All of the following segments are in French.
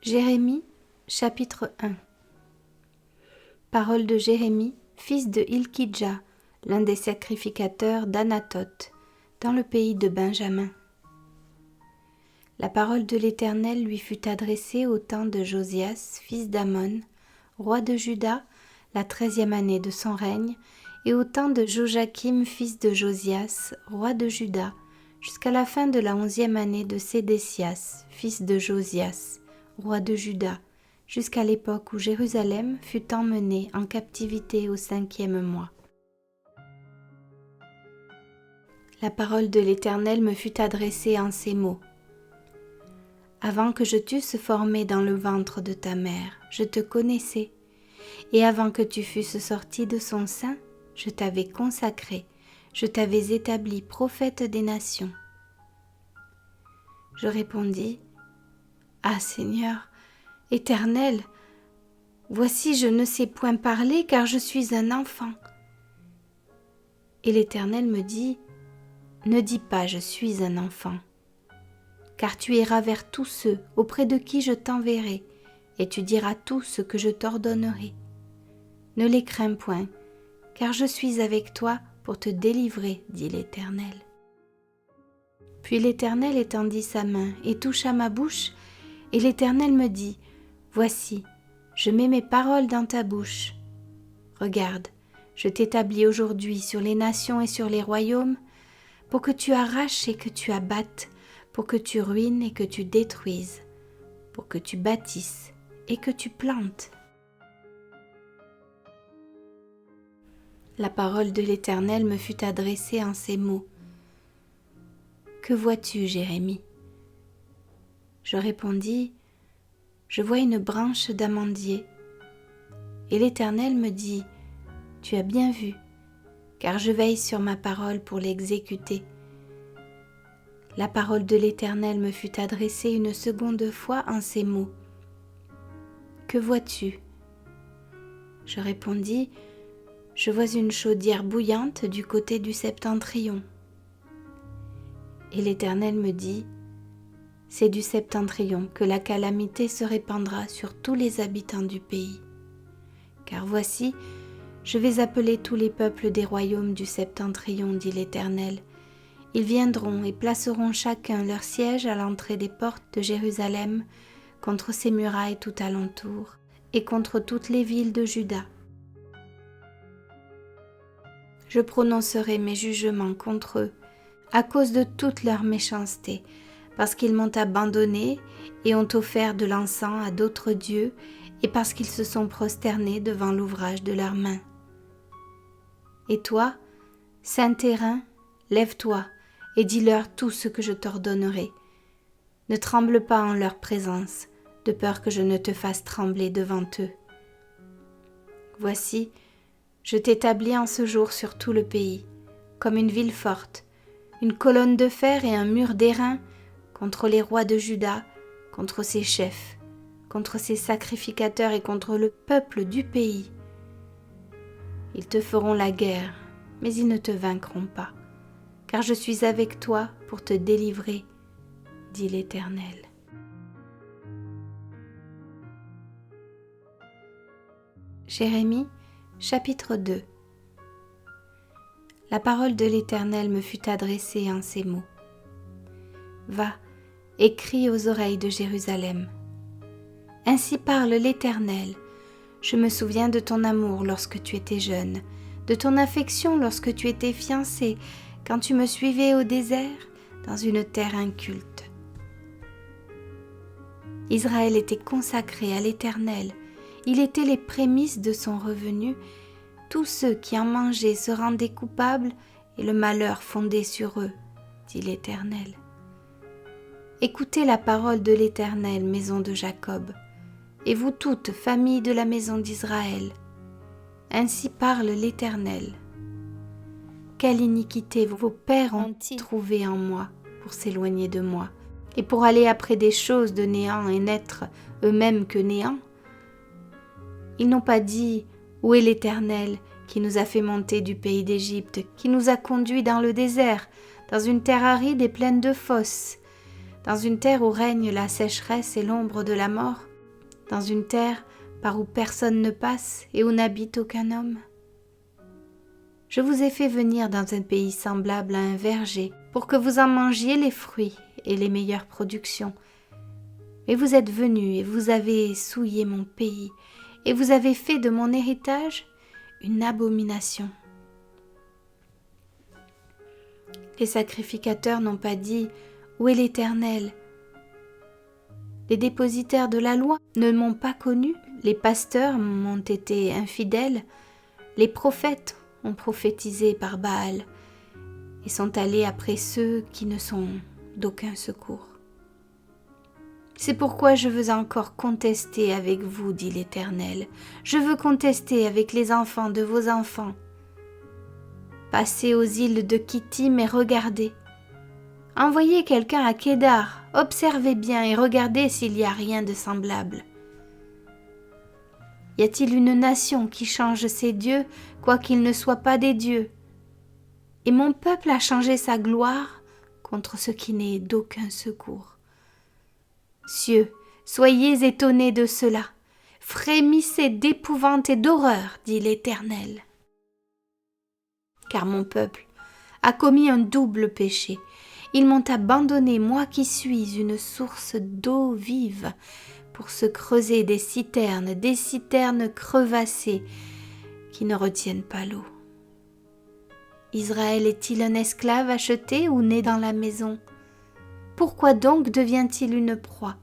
Jérémie, chapitre 1. Parole de Jérémie, fils de Hilkidja, l'un des sacrificateurs d'Anathoth, dans le pays de Benjamin. La parole de l'Éternel lui fut adressée au temps de Josias, fils d'Amon, roi de Juda, la 13e année de son règne, et au temps de Joachim, fils de Josias, roi de Juda, jusqu'à la fin de la 11e année de Sédécias, fils de Josias, roi de Juda, jusqu'à l'époque où Jérusalem fut emmenée en captivité au 5e mois. La parole de l'Éternel me fut adressée en ces mots. Avant que je t'eusse formé dans le ventre de ta mère, je te connaissais, et avant que tu fusses sorti de son sein, je t'avais consacré, je t'avais établi prophète des nations. Je répondis, Ah Seigneur, Éternel, voici je ne sais point parler car je suis un enfant. Et l'Éternel me dit, Ne dis pas je suis un enfant, car tu iras vers tous ceux auprès de qui je t'enverrai, et tu diras tout ce que je t'ordonnerai. Ne les crains point, car je suis avec toi pour te délivrer, dit l'Éternel. Puis l'Éternel étendit sa main et toucha ma bouche, et l'Éternel me dit, Voici, je mets mes paroles dans ta bouche. Regarde, je t'établis aujourd'hui sur les nations et sur les royaumes, pour que tu arraches et que tu abattes, pour que tu ruines et que tu détruises, pour que tu bâtisses et que tu plantes. La parole de l'Éternel me fut adressée en ces mots. Que vois-tu, Jérémie ? Je répondis, Je vois une branche d'amandier. Et l'Éternel me dit, Tu as bien vu, car je veille sur ma parole pour l'exécuter. La parole de l'Éternel me fut adressée une seconde fois en ces mots. Que vois-tu ? Je répondis, Je vois une chaudière bouillante du côté du septentrion. Et l'Éternel me dit, C'est du septentrion que la calamité se répandra sur tous les habitants du pays. Car voici, je vais appeler tous les peuples des royaumes du septentrion, dit l'Éternel. Ils viendront et placeront chacun leur siège à l'entrée des portes de Jérusalem, contre ses murailles tout alentour, et contre toutes les villes de Juda. Je prononcerai mes jugements contre eux, à cause de toute leur méchanceté, parce qu'ils m'ont abandonné et ont offert de l'encens à d'autres dieux, et parce qu'ils se sont prosternés devant l'ouvrage de leurs mains. Et toi, saint terrain, lève-toi et dis-leur tout ce que je t'ordonnerai. Ne tremble pas en leur présence, de peur que je ne te fasse trembler devant eux. Voici, je t'établis en ce jour sur tout le pays, comme une ville forte, une colonne de fer et un mur d'airain contre les rois de Juda, contre ses chefs, contre ses sacrificateurs et contre le peuple du pays. Ils te feront la guerre, mais ils ne te vaincront pas, car je suis avec toi pour te délivrer, dit l'Éternel. Jérémie, chapitre 2. La parole de l'Éternel me fut adressée en ces mots. Va, et crie aux oreilles de Jérusalem. Ainsi parle l'Éternel. Je me souviens de ton amour lorsque tu étais jeune, de ton affection lorsque tu étais fiancé, quand tu me suivais au désert, dans une terre inculte. Israël était consacré à l'Éternel. Il était les prémices de son revenu. Tous ceux qui en mangeaient se rendaient coupables et le malheur fondait sur eux, dit l'Éternel. Écoutez la parole de l'Éternel, maison de Jacob, et vous toutes, familles de la maison d'Israël. Ainsi parle l'Éternel. Quelle iniquité vos pères ont trouvée en moi pour s'éloigner de moi, et pour aller après des choses de néant et n'être eux-mêmes que néant. Ils n'ont pas dit, où est l'Éternel qui nous a fait monter du pays d'Égypte, qui nous a conduits dans le désert, dans une terre aride et pleine de fosses, dans une terre où règne la sécheresse et l'ombre de la mort, dans une terre par où personne ne passe et où n'habite aucun homme. Je vous ai fait venir dans un pays semblable à un verger pour que vous en mangiez les fruits et les meilleures productions. Mais vous êtes venus et vous avez souillé mon pays et vous avez fait de mon héritage une abomination. Les sacrificateurs n'ont pas dit « Où est l'Éternel ?» Les dépositaires de la loi ne m'ont pas connu, les pasteurs m'ont été infidèles, les prophètes ont prophétisé par Baal et sont allés après ceux qui ne sont d'aucun secours. C'est pourquoi je veux encore contester avec vous, dit l'Éternel. Je veux contester avec les enfants de vos enfants. Passez aux îles de Kittim et regardez. Envoyez quelqu'un à Kédar, observez bien et regardez s'il n'y a rien de semblable. Y a-t-il une nation qui change ses dieux, quoiqu'ils ne soient pas des dieux? Et mon peuple a changé sa gloire contre ce qui n'est d'aucun secours. Cieux, soyez étonnés de cela, frémissez d'épouvante et d'horreur, dit l'Éternel. Car mon peuple a commis un double péché. Ils m'ont abandonné, moi qui suis une source d'eau vive, pour se creuser des citernes crevassées qui ne retiennent pas l'eau. Israël est-il un esclave acheté ou né dans la maison? Pourquoi donc devient-il une proie?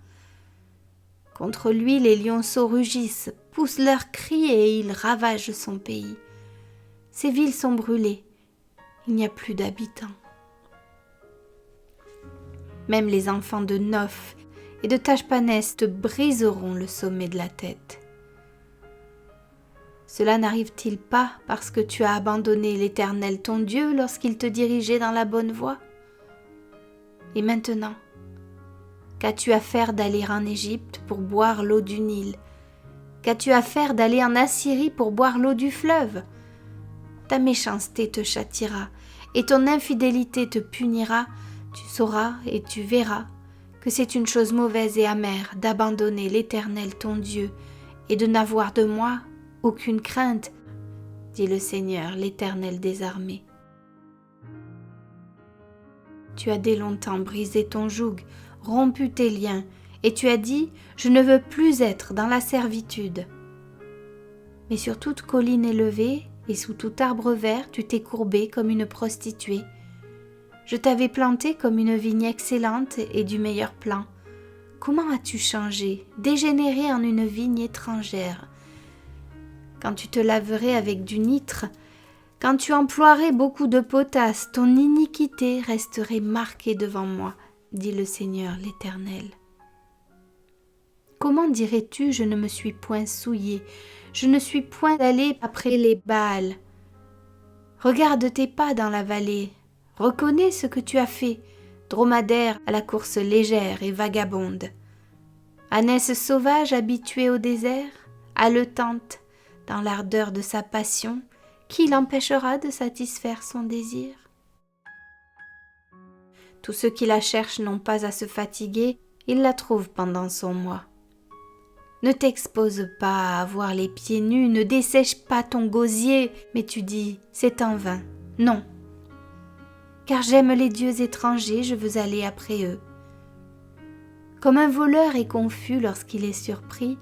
Contre lui, les lionceaux rugissent, poussent leurs cris et ils ravagent son pays. Ses villes sont brûlées, il n'y a plus d'habitants. Même les enfants de Noph et de Tachpanès te briseront le sommet de la tête. Cela n'arrive-t-il pas parce que tu as abandonné l'Éternel ton Dieu lorsqu'il te dirigeait dans la bonne voie? Et maintenant, qu'as-tu à faire d'aller en Égypte pour boire l'eau du Nil? Qu'as-tu à faire d'aller en Assyrie pour boire l'eau du fleuve? Ta méchanceté te châtiera et ton infidélité te punira. Tu sauras et tu verras que c'est une chose mauvaise et amère d'abandonner l'Éternel ton Dieu et de n'avoir de moi aucune crainte, dit le Seigneur, l'Éternel des armées. Tu as dès longtemps brisé ton joug, rompu tes liens, et tu as dit « Je ne veux plus être dans la servitude ». Mais sur toute colline élevée et sous tout arbre vert, tu t'es courbé comme une prostituée. Je t'avais planté comme une vigne excellente et du meilleur plan. Comment as-tu changé, dégénéré en une vigne étrangère? Quand tu te laverais avec du nitre, quand tu emploierais beaucoup de potasse, ton iniquité resterait marquée devant moi, dit le Seigneur l'Éternel. Comment dirais-tu, je ne me suis point souillé, je ne suis point allé après les Baals? Regarde tes pas dans la vallée, reconnais ce que tu as fait, dromadaire à la course légère et vagabonde. Ânesse sauvage habituée au désert, haletante dans l'ardeur de sa passion, qui l'empêchera de satisfaire son désir? Tous ceux qui la cherchent n'ont pas à se fatiguer, ils la trouvent pendant son mois. Ne t'expose pas à avoir les pieds nus, ne dessèche pas ton gosier, mais tu dis, c'est en vain. Non, car j'aime les dieux étrangers, je veux aller après eux. Comme un voleur est confus lorsqu'il est surpris,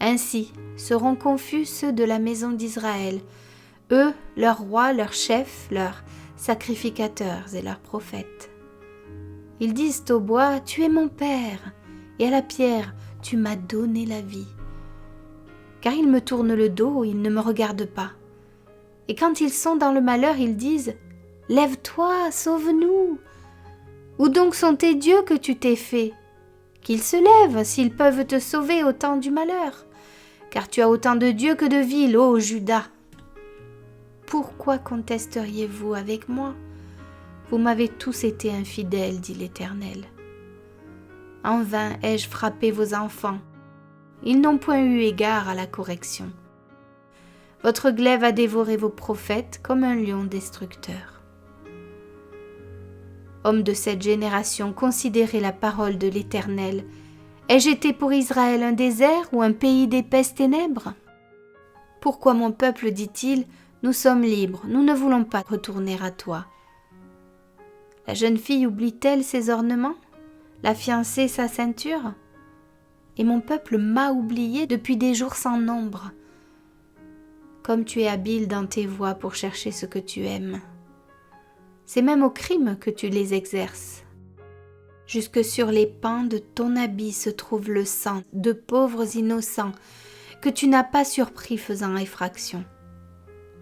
ainsi seront confus ceux de la maison d'Israël, eux, leurs rois, leurs chefs, leurs sacrificateurs et leurs prophètes. Ils disent au bois, tu es mon père, et à la pierre, tu m'as donné la vie. Car ils me tournent le dos, ils ne me regardent pas. Et quand ils sont dans le malheur, ils disent, lève-toi, sauve-nous. Où donc sont tes dieux que tu t'es fait? Qu'ils se lèvent s'ils peuvent te sauver au temps du malheur. Car tu as autant de dieux que de villes, ô Juda. Pourquoi contesteriez-vous avec moi? Vous m'avez tous été infidèles, dit l'Éternel. En vain ai-je frappé vos enfants. Ils n'ont point eu égard à la correction. Votre glaive a dévoré vos prophètes comme un lion destructeur. Homme de cette génération, considérez la parole de l'Éternel. Ai-je été pour Israël un désert ou un pays d'épaisses ténèbres? Pourquoi mon peuple, dit-il, nous sommes libres, nous ne voulons pas retourner à toi? La jeune fille oublie-t-elle ses ornements, la fiancée sa ceinture? Et mon peuple m'a oublié depuis des jours sans nombre. Comme tu es habile dans tes voies pour chercher ce que tu aimes. C'est même au crime que tu les exerces. Jusque sur les pans de ton habit se trouve le sang de pauvres innocents que tu n'as pas surpris faisant effraction.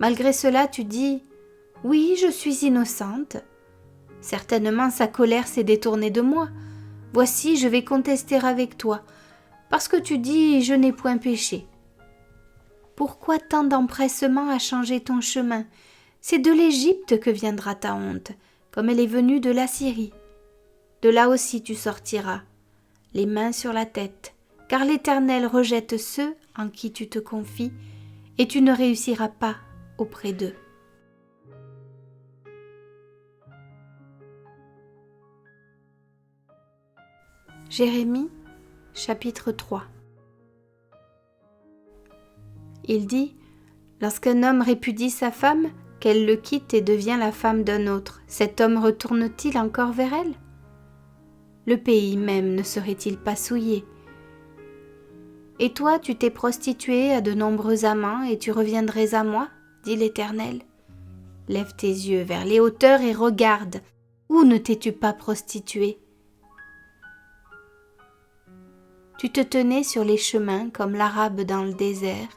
Malgré cela, tu dis « Oui, je suis innocente. Certainement sa colère s'est détournée de moi. Voici, je vais contester avec toi, parce que tu dis « Je n'ai point péché ». Pourquoi tant d'empressement à changer ton chemin? C'est de l'Égypte que viendra ta honte, comme elle est venue de l'Assyrie. De là aussi tu sortiras, les mains sur la tête, car l'Éternel rejette ceux en qui tu te confies, et tu ne réussiras pas auprès d'eux. Jérémie, chapitre 3. Il dit, lorsqu'un homme répudie sa femme, qu'elle le quitte et devient la femme d'un autre, cet homme retourne-t-il encore vers elle? Le pays même ne serait-il pas souillé? Et toi, tu t'es prostituée à de nombreux amants et tu reviendrais à moi, dit l'Éternel. Lève tes yeux vers les hauteurs et regarde. Où ne t'es-tu pas prostituée? Tu te tenais sur les chemins comme l'Arabe dans le désert,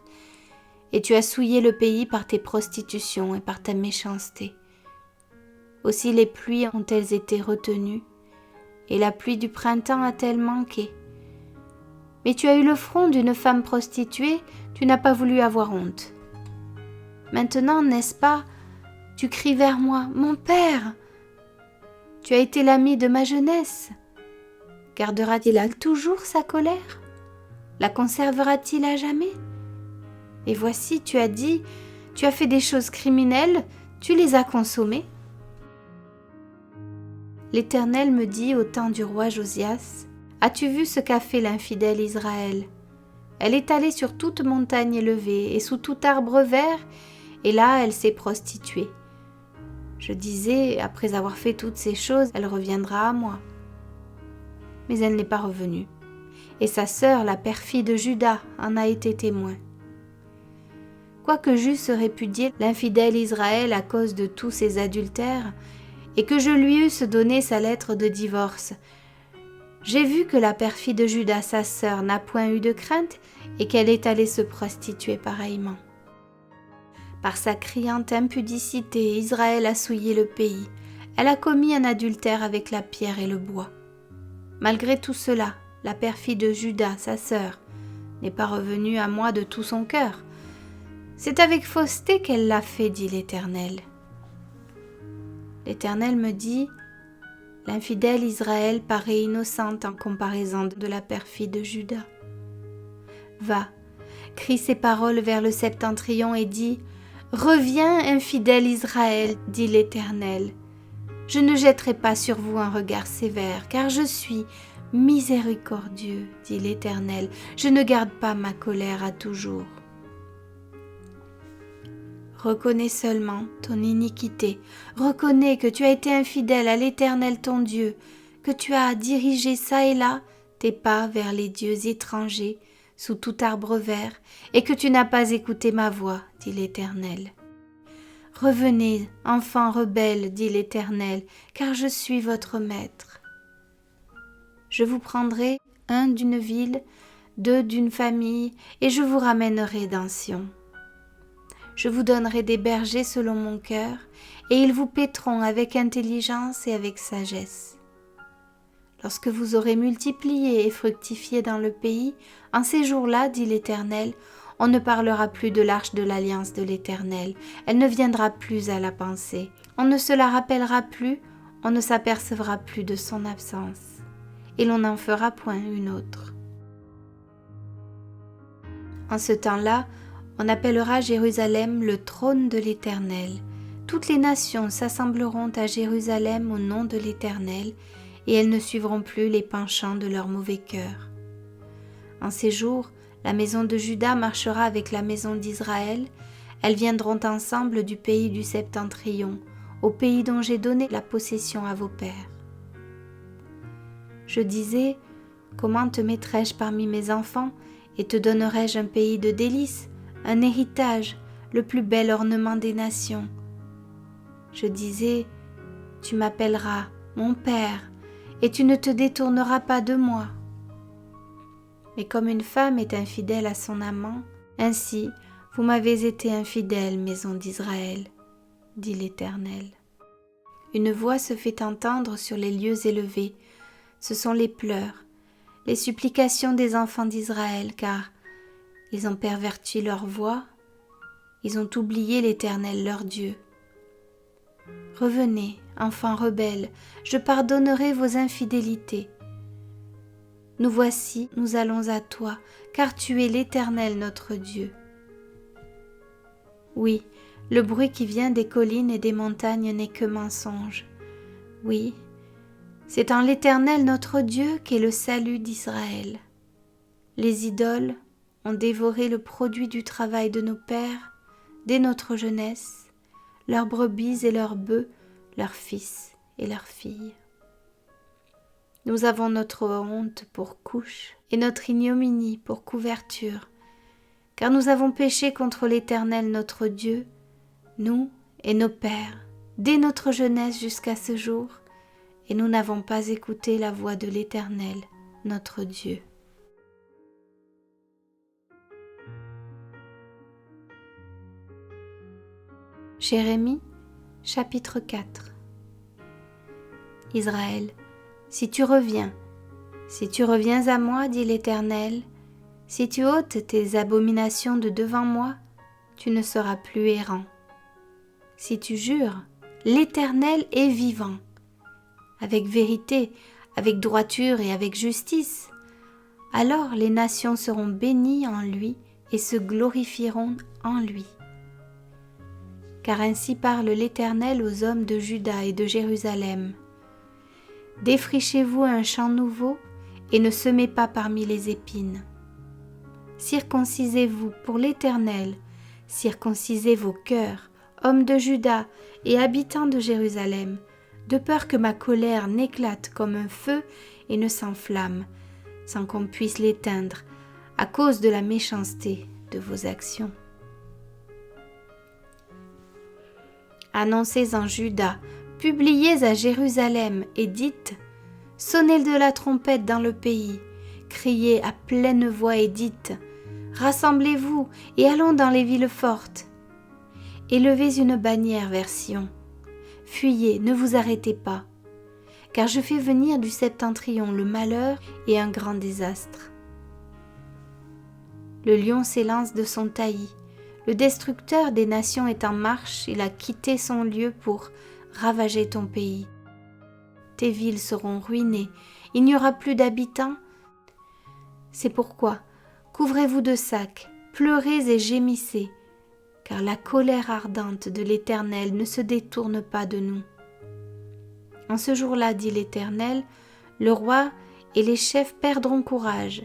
et tu as souillé le pays par tes prostitutions et par ta méchanceté. Aussi les pluies ont-elles été retenues, et la pluie du printemps a-t-elle manqué? Mais tu as eu le front d'une femme prostituée, tu n'as pas voulu avoir honte. Maintenant, n'est-ce pas, tu cries vers moi, « Mon père !» Tu as été l'ami de ma jeunesse. Gardera-t-il toujours sa colère? La conservera-t-il à jamais? Et voici, tu as dit, tu as fait des choses criminelles, tu les as consommées. L'Éternel me dit au temps du roi Josias, « As-tu vu ce qu'a fait l'infidèle Israël? Elle est allée sur toute montagne élevée et sous tout arbre vert, et là elle s'est prostituée. Je disais, après avoir fait toutes ces choses, elle reviendra à moi. Mais elle n'est pas revenue, et sa sœur, la perfide Juda, en a été témoin. Quoique j'eusse répudié l'infidèle Israël à cause de tous ses adultères, et que je lui eusse donné sa lettre de divorce, j'ai vu que la perfide Juda, sa sœur, n'a point eu de crainte et qu'elle est allée se prostituer pareillement. Par sa criante impudicité, Israël a souillé le pays. Elle a commis un adultère avec la pierre et le bois. Malgré tout cela, la perfide Juda, sa sœur, n'est pas revenue à moi de tout son cœur. C'est avec fausseté qu'elle l'a fait, dit l'Éternel. L'Éternel me dit, l'infidèle Israël paraît innocente en comparaison de la perfide Juda. Va, crie ces paroles vers le septentrion et dis, reviens, infidèle Israël, dit l'Éternel. Je ne jetterai pas sur vous un regard sévère, car je suis miséricordieux, dit l'Éternel. Je ne garde pas ma colère à toujours. Reconnais seulement ton iniquité, reconnais que tu as été infidèle à l'Éternel ton Dieu, que tu as dirigé çà et là tes pas vers les dieux étrangers, sous tout arbre vert, et que tu n'as pas écouté ma voix, dit l'Éternel. Revenez, enfants rebelles, dit l'Éternel, car je suis votre maître. Je vous prendrai un d'une ville, deux d'une famille, et je vous ramènerai dans Sion. Je vous donnerai des bergers selon mon cœur, et ils vous paîtront avec intelligence et avec sagesse. Lorsque vous aurez multiplié et fructifié dans le pays, en ces jours-là, dit l'Éternel, on ne parlera plus de l'arche de l'alliance de l'Éternel, elle ne viendra plus à la pensée, on ne se la rappellera plus, on ne s'apercevra plus de son absence, et l'on n'en fera point une autre. En ce temps-là, on appellera Jérusalem le trône de l'Éternel, toutes les nations s'assembleront à Jérusalem au nom de l'Éternel, et elles ne suivront plus les penchants de leur mauvais cœur. En ces jours, la maison de Juda marchera avec la maison d'Israël, elles viendront ensemble du pays du septentrion, au pays dont j'ai donné la possession à vos pères. Je disais, comment te mettrais-je parmi mes enfants, et te donnerais-je un pays de délices, un héritage, le plus bel ornement des nations. Je disais, tu m'appelleras mon Père, et tu ne te détourneras pas de moi. Mais comme une femme est infidèle à son amant, ainsi vous m'avez été infidèles, maison d'Israël, dit l'Éternel. Une voix se fait entendre sur les lieux élevés, ce sont les pleurs, les supplications des enfants d'Israël, car ils ont perverti leur voix, ils ont oublié l'Éternel leur Dieu. Revenez, enfants rebelles, je pardonnerai vos infidélités. Nous voici, nous allons à toi, car tu es l'Éternel notre Dieu. Oui, le bruit qui vient des collines et des montagnes n'est que mensonge. Oui, c'est en l'Éternel notre Dieu qu'est le salut d'Israël. Les idoles ont dévoré le produit du travail de nos pères dès notre jeunesse, leurs brebis et leurs bœufs, leurs fils et leurs filles. Nous avons notre honte pour couche et notre ignominie pour couverture, car nous avons péché contre l'Éternel notre Dieu, nous et nos pères, dès notre jeunesse jusqu'à ce jour, et nous n'avons pas écouté la voix de l'Éternel notre Dieu. Jérémie, chapitre 4. Israël, si tu reviens à moi, dit l'Éternel, si tu ôtes tes abominations de devant moi, tu ne seras plus errant. Si tu jures, l'Éternel est vivant, avec vérité, avec droiture et avec justice, alors les nations seront bénies en lui et se glorifieront en lui. Car ainsi parle l'Éternel aux hommes de Juda et de Jérusalem. Défrichez-vous un champ nouveau et ne semez pas parmi les épines. Circoncisez-vous pour l'Éternel, circoncisez vos cœurs, hommes de Juda et habitants de Jérusalem, de peur que ma colère n'éclate comme un feu et ne s'enflamme, sans qu'on puisse l'éteindre, à cause de la méchanceté de vos actions. Annoncez en Juda, publiez à Jérusalem et dites, sonnez de la trompette dans le pays, criez à pleine voix et dites, rassemblez-vous et allons dans les villes fortes. Élevez une bannière vers Sion. Fuyez, ne vous arrêtez pas, car je fais venir du septentrion le malheur et un grand désastre. Le lion s'élance de son taillis, le destructeur des nations est en marche, il a quitté son lieu pour ravager ton pays. Tes villes seront ruinées, il n'y aura plus d'habitants. C'est pourquoi, couvrez-vous de sacs, pleurez et gémissez, car la colère ardente de l'Éternel ne se détourne pas de nous. En ce jour-là, dit l'Éternel, le roi et les chefs perdront courage,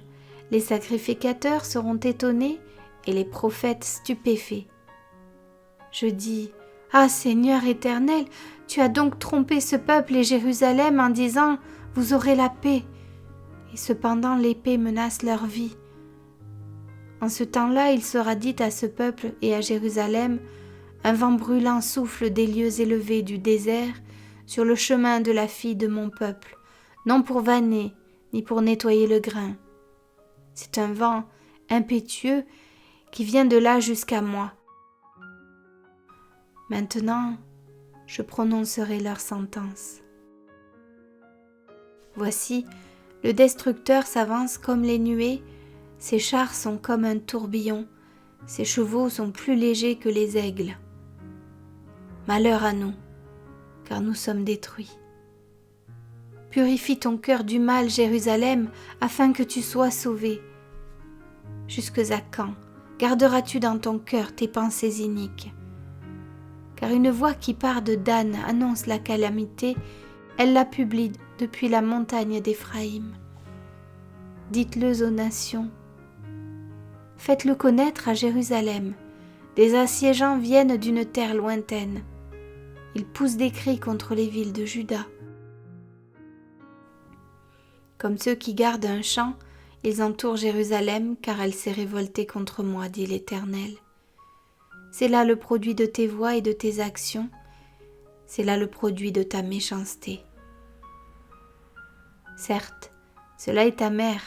les sacrificateurs seront étonnés et les prophètes stupéfaits. Je dis, ah Seigneur éternel, tu as donc trompé ce peuple et Jérusalem en disant, vous aurez la paix, et cependant l'épée menace leur vie. En ce temps-là, il sera dit à ce peuple et à Jérusalem, un vent brûlant souffle des lieux élevés du désert sur le chemin de la fille de mon peuple, non pour vanner, ni pour nettoyer le grain. C'est un vent impétueux qui vient de là jusqu'à moi. Maintenant, je prononcerai leur sentence. Voici, le destructeur s'avance comme les nuées, ses chars sont comme un tourbillon, ses chevaux sont plus légers que les aigles. Malheur à nous, car nous sommes détruits. Purifie ton cœur du mal, Jérusalem, afin que tu sois sauvé. Jusque à quand garderas-tu dans ton cœur tes pensées iniques? car une voix qui part de Dan annonce la calamité, elle la publie depuis la montagne d'Éphraïm. Dites-le aux nations. Faites-le connaître à Jérusalem. Des assiégeants viennent d'une terre lointaine. Ils poussent des cris contre les villes de Juda. Comme ceux qui gardent un champ, ils entourent Jérusalem, car elle s'est révoltée contre moi, dit l'Éternel. C'est là le produit de tes voies et de tes actions, c'est là le produit de ta méchanceté. Certes, cela est amer,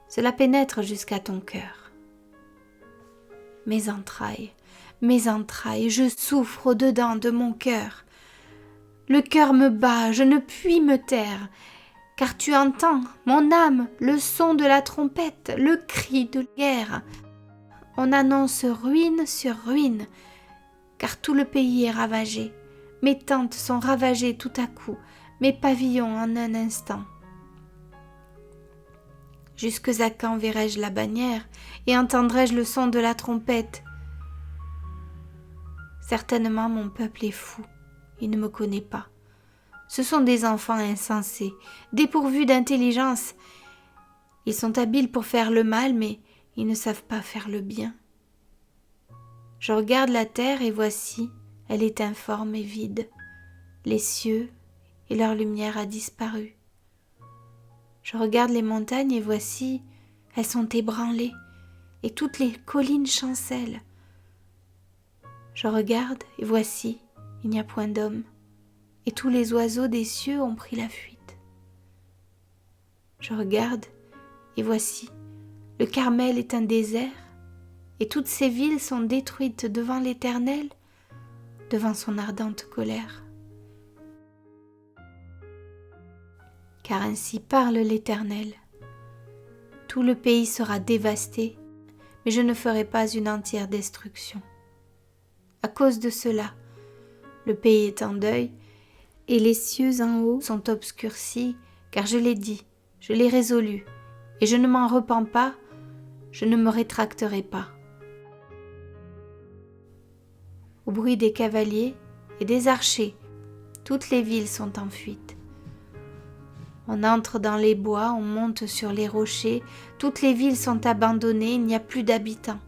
cela pénètre jusqu'à ton cœur. Mes entrailles, je souffre au-dedans de mon cœur. Le cœur me bat, je ne puis me taire, car tu entends, mon âme, le son de la trompette, le cri de guerre. On annonce ruine sur ruine, car tout le pays est ravagé. Mes tentes sont ravagées tout à coup, mes pavillons en un instant. Jusque à quand verrai-je la bannière et entendrai-je le son de la trompette? Certainement mon peuple est fou, il ne me connaît pas. Ce sont des enfants insensés, dépourvus d'intelligence. Ils sont habiles pour faire le mal, mais ils ne savent pas faire le bien. Je regarde la terre et voici, elle est informe et vide. Les cieux et leur lumière a disparu. Je regarde les montagnes et voici, elles sont ébranlées et toutes les collines chancellent. Je regarde et voici, il n'y a point d'homme et tous les oiseaux des cieux ont pris la fuite. Je regarde et voici, le Carmel est un désert et toutes ces villes sont détruites devant l'Éternel, devant son ardente colère. Car ainsi parle l'Éternel. Tout le pays sera dévasté, mais je ne ferai pas une entière destruction. À cause de cela, le pays est en deuil, et les cieux en haut sont obscurcis, car je l'ai dit, je l'ai résolu, et je ne m'en repens pas, je ne me rétracterai pas. Au bruit des cavaliers et des archers, toutes les villes sont en fuite. On entre dans les bois, on monte sur les rochers, toutes les villes sont abandonnées, il n'y a plus d'habitants.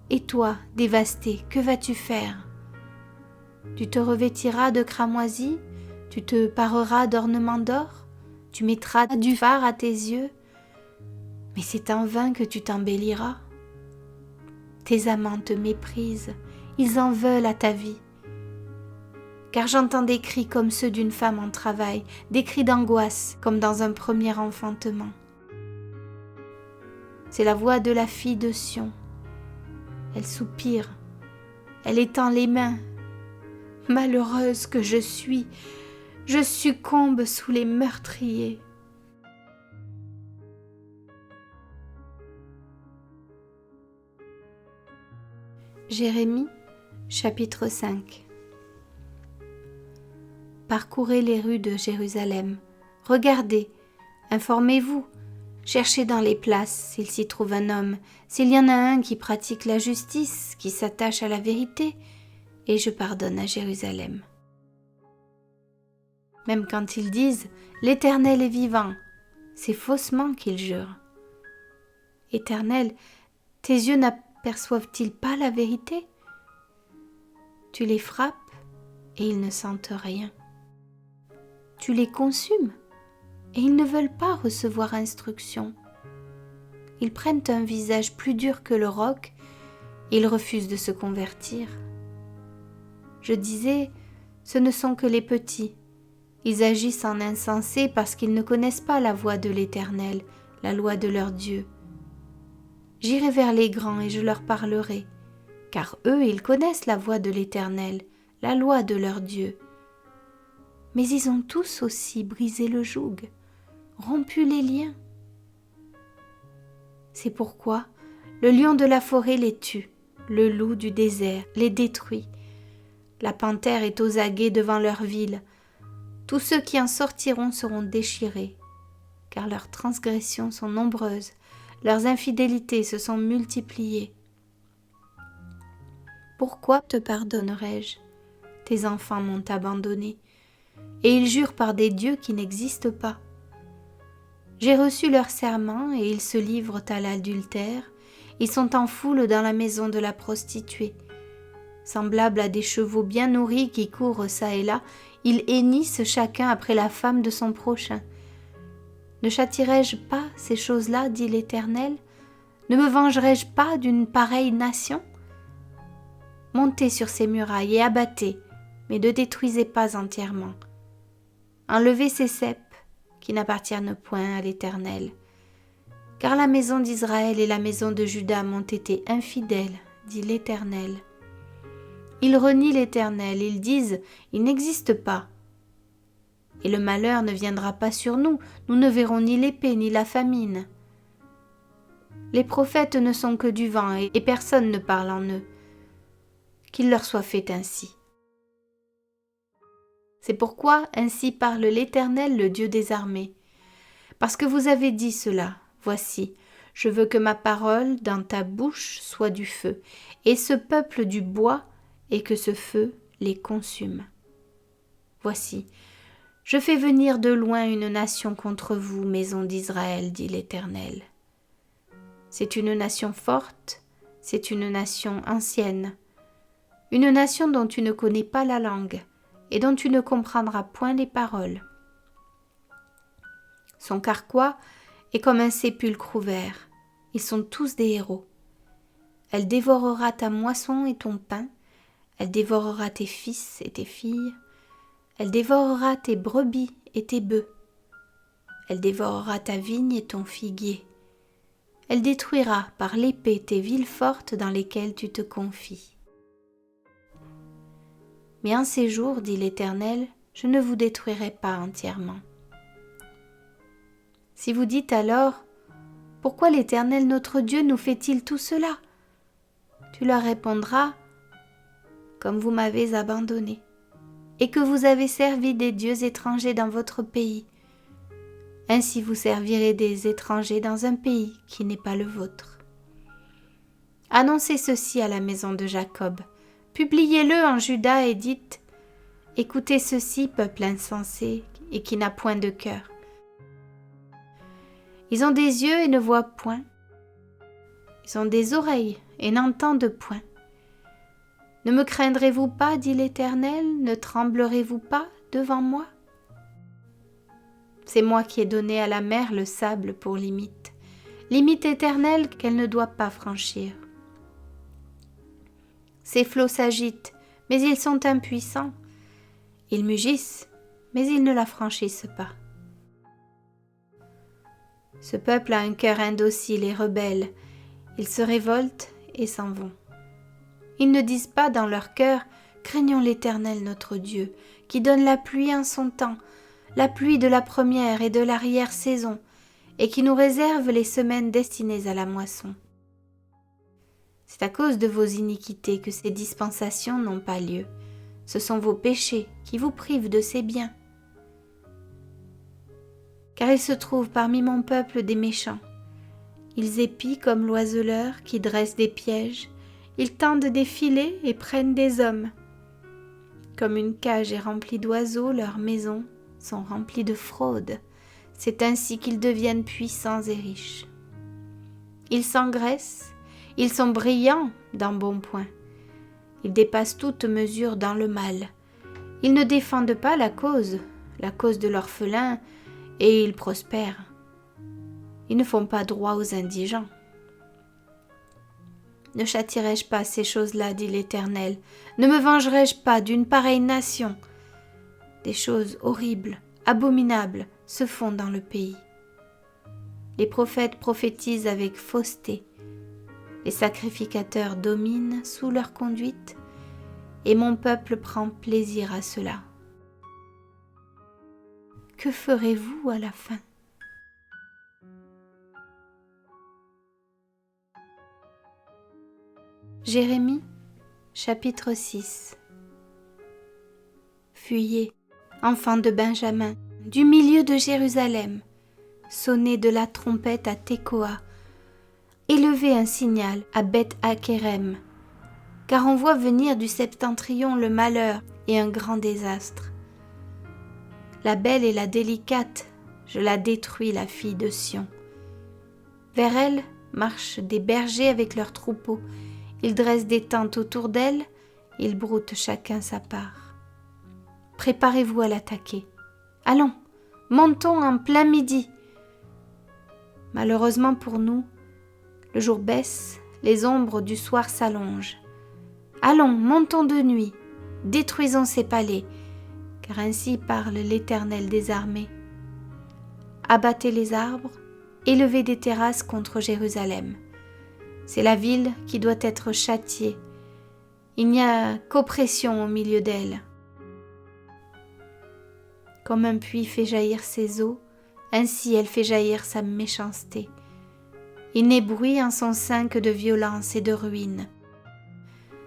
Et toi, dévasté, que vas-tu faire? Tu te revêtiras de cramoisis, tu te pareras d'ornements d'or, tu mettras du fard à tes yeux, mais c'est en vain que tu t'embelliras. Tes amants te méprisent, ils en veulent à ta vie. Car j'entends des cris comme ceux d'une femme en travail, des cris d'angoisse comme dans un premier enfantement. C'est la voix de la fille de Sion. Elle soupire, elle étend les mains. Malheureuse que je succombe sous les meurtriers. Jérémie, chapitre 5. Parcourez les rues de Jérusalem, regardez, informez-vous, cherchez dans les places s'il s'y trouve un homme, s'il y en a un qui pratique la justice, qui s'attache à la vérité, et je pardonne à Jérusalem. Même quand ils disent « L'Éternel est vivant », c'est faussement qu'ils jurent. Éternel, tes yeux n'aperçoivent-ils pas la vérité? Tu les frappes et ils ne sentent rien. Tu les consumes et ils ne veulent pas recevoir instruction. Ils prennent un visage plus dur que le roc et ils refusent de se convertir. Je disais, ce ne sont que les petits. Ils agissent en insensés parce qu'ils ne connaissent pas la voie de l'Éternel, la loi de leur Dieu. J'irai vers les grands et je leur parlerai, car eux, ils connaissent la voie de l'Éternel, la loi de leur Dieu. Mais ils ont tous aussi brisé le joug, rompu les liens. C'est pourquoi le lion de la forêt les tue, le loup du désert les détruit. La panthère est aux aguets devant leur ville. Tous ceux qui en sortiront seront déchirés, car leurs transgressions sont nombreuses, leurs infidélités se sont multipliées. pourquoi te pardonnerais-je? Tes enfants m'ont abandonné, et ils jurent par des dieux qui n'existent pas. J'ai reçu leur serment et ils se livrent à l'adultère. Ils sont en foule dans la maison de la prostituée. Semblables à des chevaux bien nourris qui courent çà et là, ils hennissent chacun après la femme de son prochain. Ne châtierai-je pas ces choses-là, dit l'Éternel? Ne me vengerai-je pas d'une pareille nation? Montez sur ces murailles et abattez, mais ne détruisez pas entièrement. Enlevez ces ceps qui n'appartiennent point à l'Éternel. Car la maison d'Israël et la maison de Juda m'ont été infidèles, dit l'Éternel. Ils renient l'Éternel, ils disent, il n'existe pas. Et le malheur ne viendra pas sur nous, nous ne verrons ni l'épée ni la famine. Les prophètes ne sont que du vent et personne ne parle en eux. Qu'il leur soit fait ainsi. C'est pourquoi ainsi parle l'Éternel, le Dieu des armées. Parce que vous avez dit cela, voici, je veux que ma parole dans ta bouche soit du feu, et ce peuple du bois, et que ce feu les consume. Voici, je fais venir de loin une nation contre vous, maison d'Israël, dit l'Éternel. C'est une nation forte, c'est une nation ancienne, une nation dont tu ne connais pas la langue, et dont tu ne comprendras point les paroles. Son carquois est comme un sépulcre ouvert, ils sont tous des héros. Elle dévorera ta moisson et ton pain, elle dévorera tes fils et tes filles, elle dévorera tes brebis et tes bœufs, elle dévorera ta vigne et ton figuier, elle détruira par l'épée tes villes fortes dans lesquelles tu te confies. Mais en ces jours, dit l'Éternel, je ne vous détruirai pas entièrement. Si vous dites alors, pourquoi l'Éternel notre Dieu nous fait-il tout cela? Tu leur répondras, comme vous m'avez abandonné, et que vous avez servi des dieux étrangers dans votre pays. Ainsi vous servirez des étrangers dans un pays qui n'est pas le vôtre. Annoncez ceci à la maison de Jacob, publiez-le en Juda et dites, écoutez ceci, peuple insensé et qui n'a point de cœur. Ils ont des yeux et ne voient point, ils ont des oreilles et n'entendent point. Ne me craindrez-vous pas, dit l'Éternel, ne tremblerez-vous pas devant moi? C'est moi qui ai donné à la mer le sable pour limite éternelle qu'elle ne doit pas franchir. Ces flots s'agitent, mais ils sont impuissants. Ils mugissent, mais ils ne la franchissent pas. Ce peuple a un cœur indocile et rebelle. Ils se révoltent et s'en vont. Ils ne disent pas dans leur cœur « Craignons l'Éternel notre Dieu, qui donne la pluie en son temps, la pluie de la première et de l'arrière-saison, et qui nous réserve les semaines destinées à la moisson. » C'est à cause de vos iniquités que ces dispensations n'ont pas lieu. Ce sont vos péchés qui vous privent de ces biens. Car il se trouve parmi mon peuple des méchants. Ils épient comme l'oiseleur qui dresse des pièges. Ils tendent des filets et prennent des hommes. Comme une cage est remplie d'oiseaux, leurs maisons sont remplies de fraude. C'est ainsi qu'ils deviennent puissants et riches. Ils s'engraissent, ils sont brillants d'un bon point. Ils dépassent toute mesure dans le mal. Ils ne défendent pas la cause de l'orphelin, et ils prospèrent. Ils ne font pas droit aux indigents. Ne châtierai-je pas ces choses-là, dit l'Éternel? Ne me vengerai-je pas d'une pareille nation? Des choses horribles, abominables se font dans le pays. Les prophètes prophétisent avec fausseté. Les sacrificateurs dominent sous leur conduite, et mon peuple prend plaisir à cela. Que ferez-vous à la fin? Jérémie, chapitre 6. Fuyez, enfants de Benjamin, du milieu de Jérusalem, sonnez de la trompette à Tekoa, élevez un signal à Beth-Hakerem, car on voit venir du septentrion le malheur et un grand désastre. La belle et la délicate, je la détruis, la fille de Sion. Vers elle marchent des bergers avec leurs troupeaux. Ils dressent des tentes autour d'elle, ils broutent chacun sa part. Préparez-vous à l'attaquer. Allons, montons en plein midi. Malheureusement pour nous, le jour baisse, les ombres du soir s'allongent. Allons, montons de nuit, détruisons ces palais, car ainsi parle l'Éternel des armées. Abattez les arbres, élevez des terrasses contre Jérusalem. C'est la ville qui doit être châtiée. Il n'y a qu'oppression au milieu d'elle. Comme un puits fait jaillir ses eaux, ainsi elle fait jaillir sa méchanceté. Il n'est bruit en son sein que de violence et de ruine.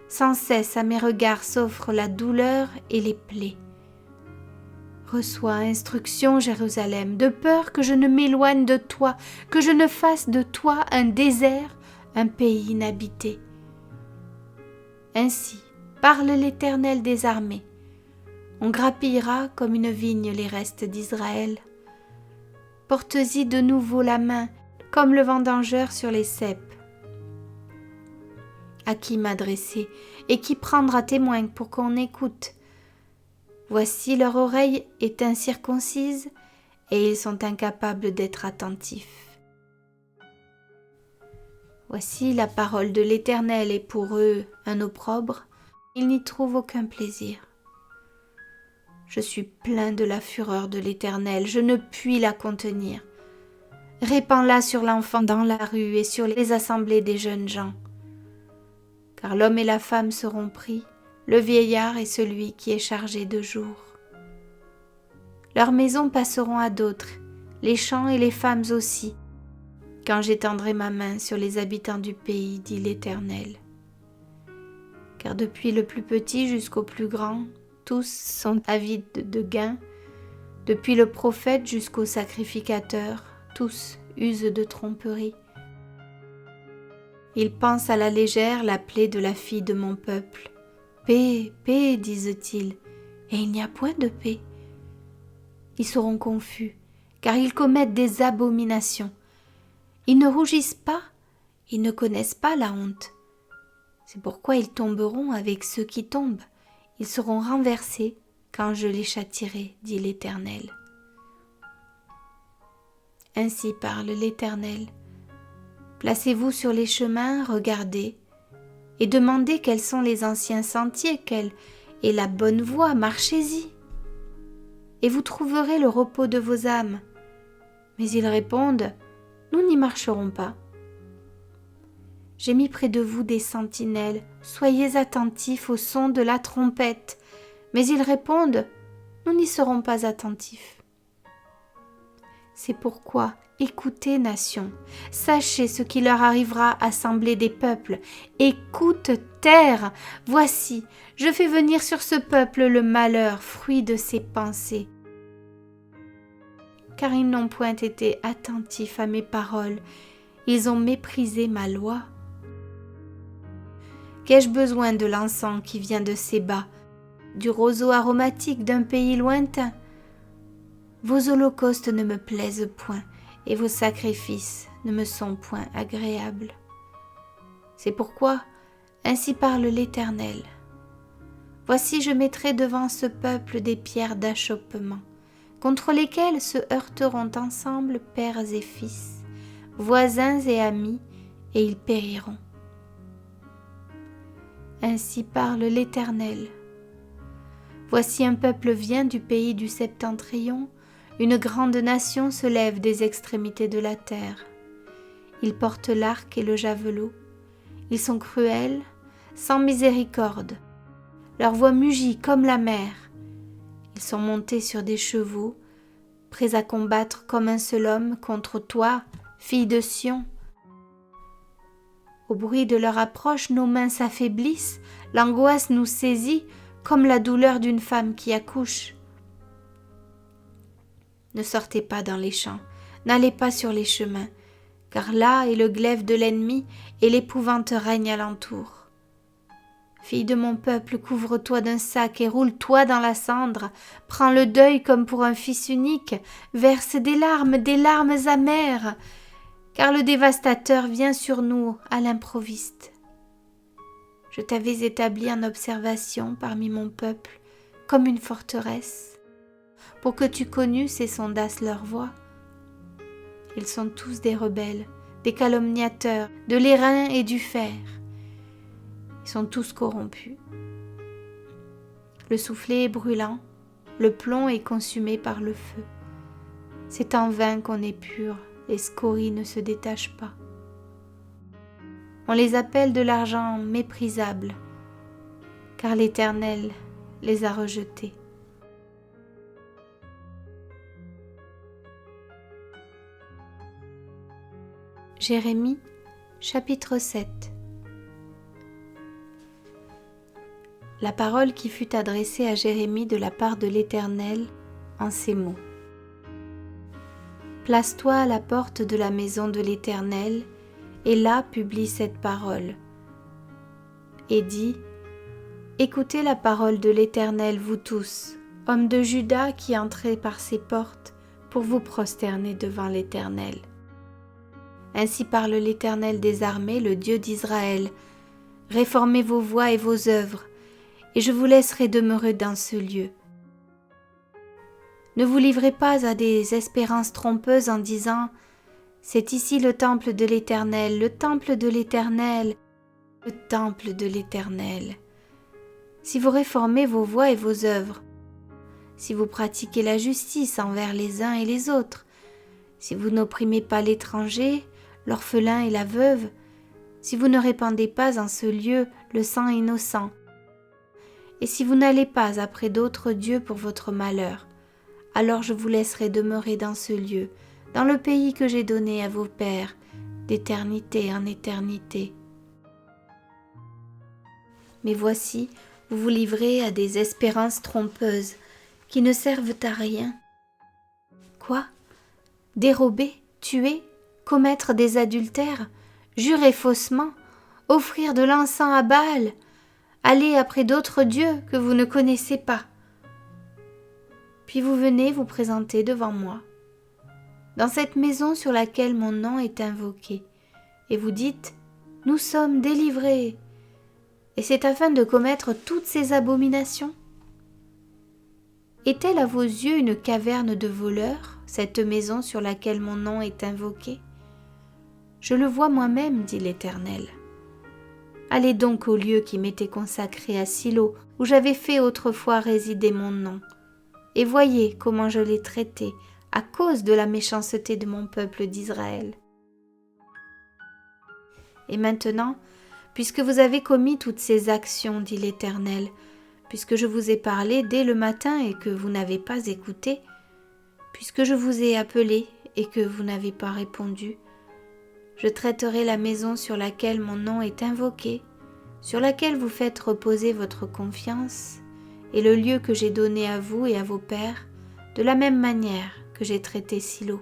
Sans cesse à mes regards s'offrent la douleur et les plaies. Reçois instruction, Jérusalem, de peur que je ne m'éloigne de toi, que je ne fasse de toi un désert, un pays inhabité. Ainsi parle l'Éternel des armées. On grappillera comme une vigne les restes d'Israël. Porte-y de nouveau la main, comme le vendangeur sur les ceps. À qui m'adresser et qui prendra témoin pour qu'on écoute? Voici leur oreille est incirconcise et ils sont incapables d'être attentifs. Voici la parole de l'Éternel est pour eux un opprobre, ils n'y trouvent aucun plaisir. Je suis plein de la fureur de l'Éternel, je ne puis la contenir. Répands-la sur l'enfant dans la rue et sur les assemblées des jeunes gens. Car l'homme et la femme seront pris, le vieillard et celui qui est chargé de jour. Leurs maisons passeront à d'autres, les champs et les femmes aussi, quand j'étendrai ma main sur les habitants du pays, dit l'Éternel. Car depuis le plus petit jusqu'au plus grand, tous sont avides de gain, depuis le prophète jusqu'au sacrificateur, tous usent de tromperie. Ils pensent à la légère la plaie de la fille de mon peuple. Paix, paix, disent-ils, et il n'y a point de paix. Ils seront confus, car ils commettent des abominations. Ils ne rougissent pas, ils ne connaissent pas la honte. C'est pourquoi ils tomberont avec ceux qui tombent. Ils seront renversés quand je les châtierai, dit l'Éternel. Ainsi parle l'Éternel. Placez-vous sur les chemins, regardez, et demandez quels sont les anciens sentiers, quelle est la bonne voie, marchez-y. Et vous trouverez le repos de vos âmes. Mais ils répondent, nous n'y marcherons pas. J'ai mis près de vous des sentinelles, soyez attentifs au son de la trompette. Mais ils répondent, nous n'y serons pas attentifs. C'est pourquoi, écoutez, nations, sachez ce qui leur arrivera, assemblée des peuples. Écoute, terre, voici, je fais venir sur ce peuple le malheur, fruit de ses pensées. Car ils n'ont point été attentifs à mes paroles, ils ont méprisé ma loi. Qu'ai-je besoin de l'encens qui vient de Séba, du roseau aromatique d'un pays lointain? Vos holocaustes ne me plaisent point, et vos sacrifices ne me sont point agréables. C'est pourquoi, ainsi parle l'Éternel. Voici je mettrai devant ce peuple des pierres d'achoppement, contre lesquelles se heurteront ensemble pères et fils, voisins et amis, et ils périront. Ainsi parle l'Éternel. Voici un peuple vient du pays du septentrion, une grande nation se lève des extrémités de la terre. Ils portent l'arc et le javelot, ils sont cruels, sans miséricorde. Leur voix mugit comme la mer. Ils sont montés sur des chevaux, prêts à combattre comme un seul homme contre toi, fille de Sion. Au bruit de leur approche, nos mains s'affaiblissent, l'angoisse nous saisit comme la douleur d'une femme qui accouche. Ne sortez pas dans les champs, n'allez pas sur les chemins, car là est le glaive de l'ennemi et l'épouvante règne alentour. Fille de mon peuple, couvre-toi d'un sac et roule-toi dans la cendre. Prends le deuil comme pour un fils unique. Verse des larmes amères, car le dévastateur vient sur nous à l'improviste. Je t'avais établi en observation parmi mon peuple, comme une forteresse, pour que tu connusses et sondasses leur voix. Ils sont tous des rebelles, des calomniateurs, de l'airain et du fer. Ils sont tous corrompus. Le soufflet est brûlant, le plomb est consumé par le feu. C'est en vain qu'on épure, les scories ne se détachent pas. On les appelle de l'argent méprisable, car l'Éternel les a rejetés. Jérémie, chapitre 7. La parole qui fut adressée à Jérémie de la part de l'Éternel en ces mots. Place-toi à la porte de la maison de l'Éternel, et là publie cette parole. Et dis, écoutez la parole de l'Éternel, vous tous, hommes de Juda qui entrez par ses portes pour vous prosterner devant l'Éternel. Ainsi parle l'Éternel des armées, le Dieu d'Israël. Réformez vos voies et vos œuvres, et je vous laisserai demeurer dans ce lieu. Ne vous livrez pas à des espérances trompeuses en disant « C'est ici le temple de l'Éternel, le temple de l'Éternel, le temple de l'Éternel. » Si vous réformez vos voies et vos œuvres, si vous pratiquez la justice envers les uns et les autres, si vous n'opprimez pas l'étranger, l'orphelin et la veuve, si vous ne répandez pas en ce lieu le sang innocent, et si vous n'allez pas après d'autres dieux pour votre malheur, alors je vous laisserai demeurer dans ce lieu, dans le pays que j'ai donné à vos pères, d'éternité en éternité. Mais voici, vous vous livrez à des espérances trompeuses qui ne servent à rien. Quoi ? Dérober, tuer, commettre des adultères, jurer faussement, offrir de l'encens à Baal, aller après d'autres dieux que vous ne connaissez pas. Puis vous venez vous présenter devant moi, dans cette maison sur laquelle mon nom est invoqué, et vous dites « Nous sommes délivrés », et c'est afin de commettre toutes ces abominations. Est-elle à vos yeux une caverne de voleurs, cette maison sur laquelle mon nom est invoqué ? Je le vois moi-même, dit l'Éternel. Allez donc au lieu qui m'était consacré à Silo, où j'avais fait autrefois résider mon nom, et voyez comment je l'ai traité à cause de la méchanceté de mon peuple d'Israël. Et maintenant, puisque vous avez commis toutes ces actions, dit l'Éternel, puisque je vous ai parlé dès le matin et que vous n'avez pas écouté, puisque je vous ai appelé et que vous n'avez pas répondu, je traiterai la maison sur laquelle mon nom est invoqué, sur laquelle vous faites reposer votre confiance, et le lieu que j'ai donné à vous et à vos pères, de la même manière que j'ai traité Silo.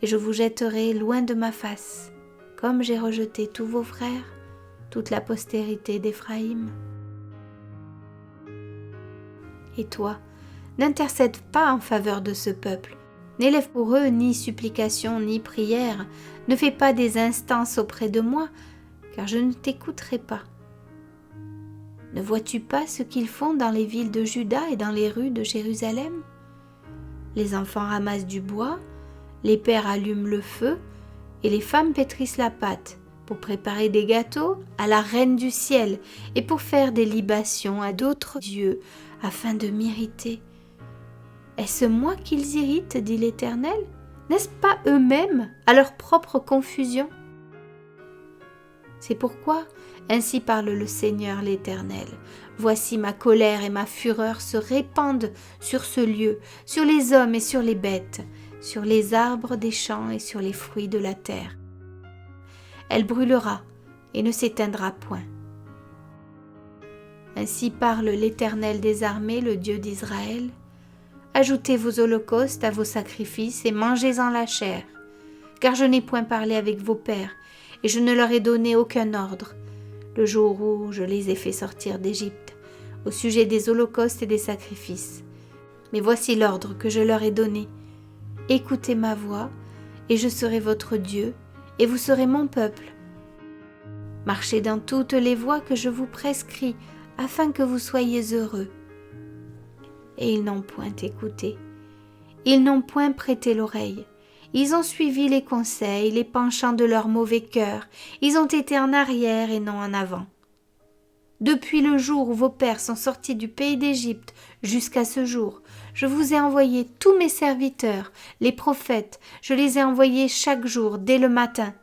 Et je vous jetterai loin de ma face, comme j'ai rejeté tous vos frères, toute la postérité d'Éphraïm. Et toi, n'intercède pas en faveur de ce peuple, n'élève pour eux ni supplication ni prière, ne fais pas des instances auprès de moi, car je ne t'écouterai pas. Ne vois-tu pas ce qu'ils font dans les villes de Juda et dans les rues de Jérusalem ? Les enfants ramassent du bois, les pères allument le feu, et les femmes pétrissent la pâte pour préparer des gâteaux à la reine du ciel et pour faire des libations à d'autres dieux afin de m'irriter. Est-ce moi qu'ils irritent, dit l'Éternel ? N'est-ce pas eux-mêmes à leur propre confusion ? C'est pourquoi, ainsi parle le Seigneur l'Éternel, voici ma colère et ma fureur se répandent sur ce lieu, sur les hommes et sur les bêtes, sur les arbres des champs et sur les fruits de la terre. Elle brûlera et ne s'éteindra point. Ainsi parle l'Éternel des armées, le Dieu d'Israël. Ajoutez vos holocaustes à vos sacrifices et mangez-en la chair, car je n'ai point parlé avec vos pères, et je ne leur ai donné aucun ordre. le jour où je les ai fait sortir d'Égypte, au sujet des holocaustes et des sacrifices. Mais voici l'ordre que je leur ai donné. Écoutez ma voix, et je serai votre Dieu, et vous serez mon peuple. Marchez dans toutes les voies que je vous prescris, afin que vous soyez heureux. Et ils n'ont point écouté. Ils n'ont point prêté l'oreille. Ils ont suivi les conseils, les penchants de leur mauvais cœur. Ils ont été en arrière et non en avant. Depuis le jour où vos pères sont sortis du pays d'Égypte jusqu'à ce jour, je vous ai envoyé tous mes serviteurs, les prophètes, je les ai envoyés chaque jour, dès le matin.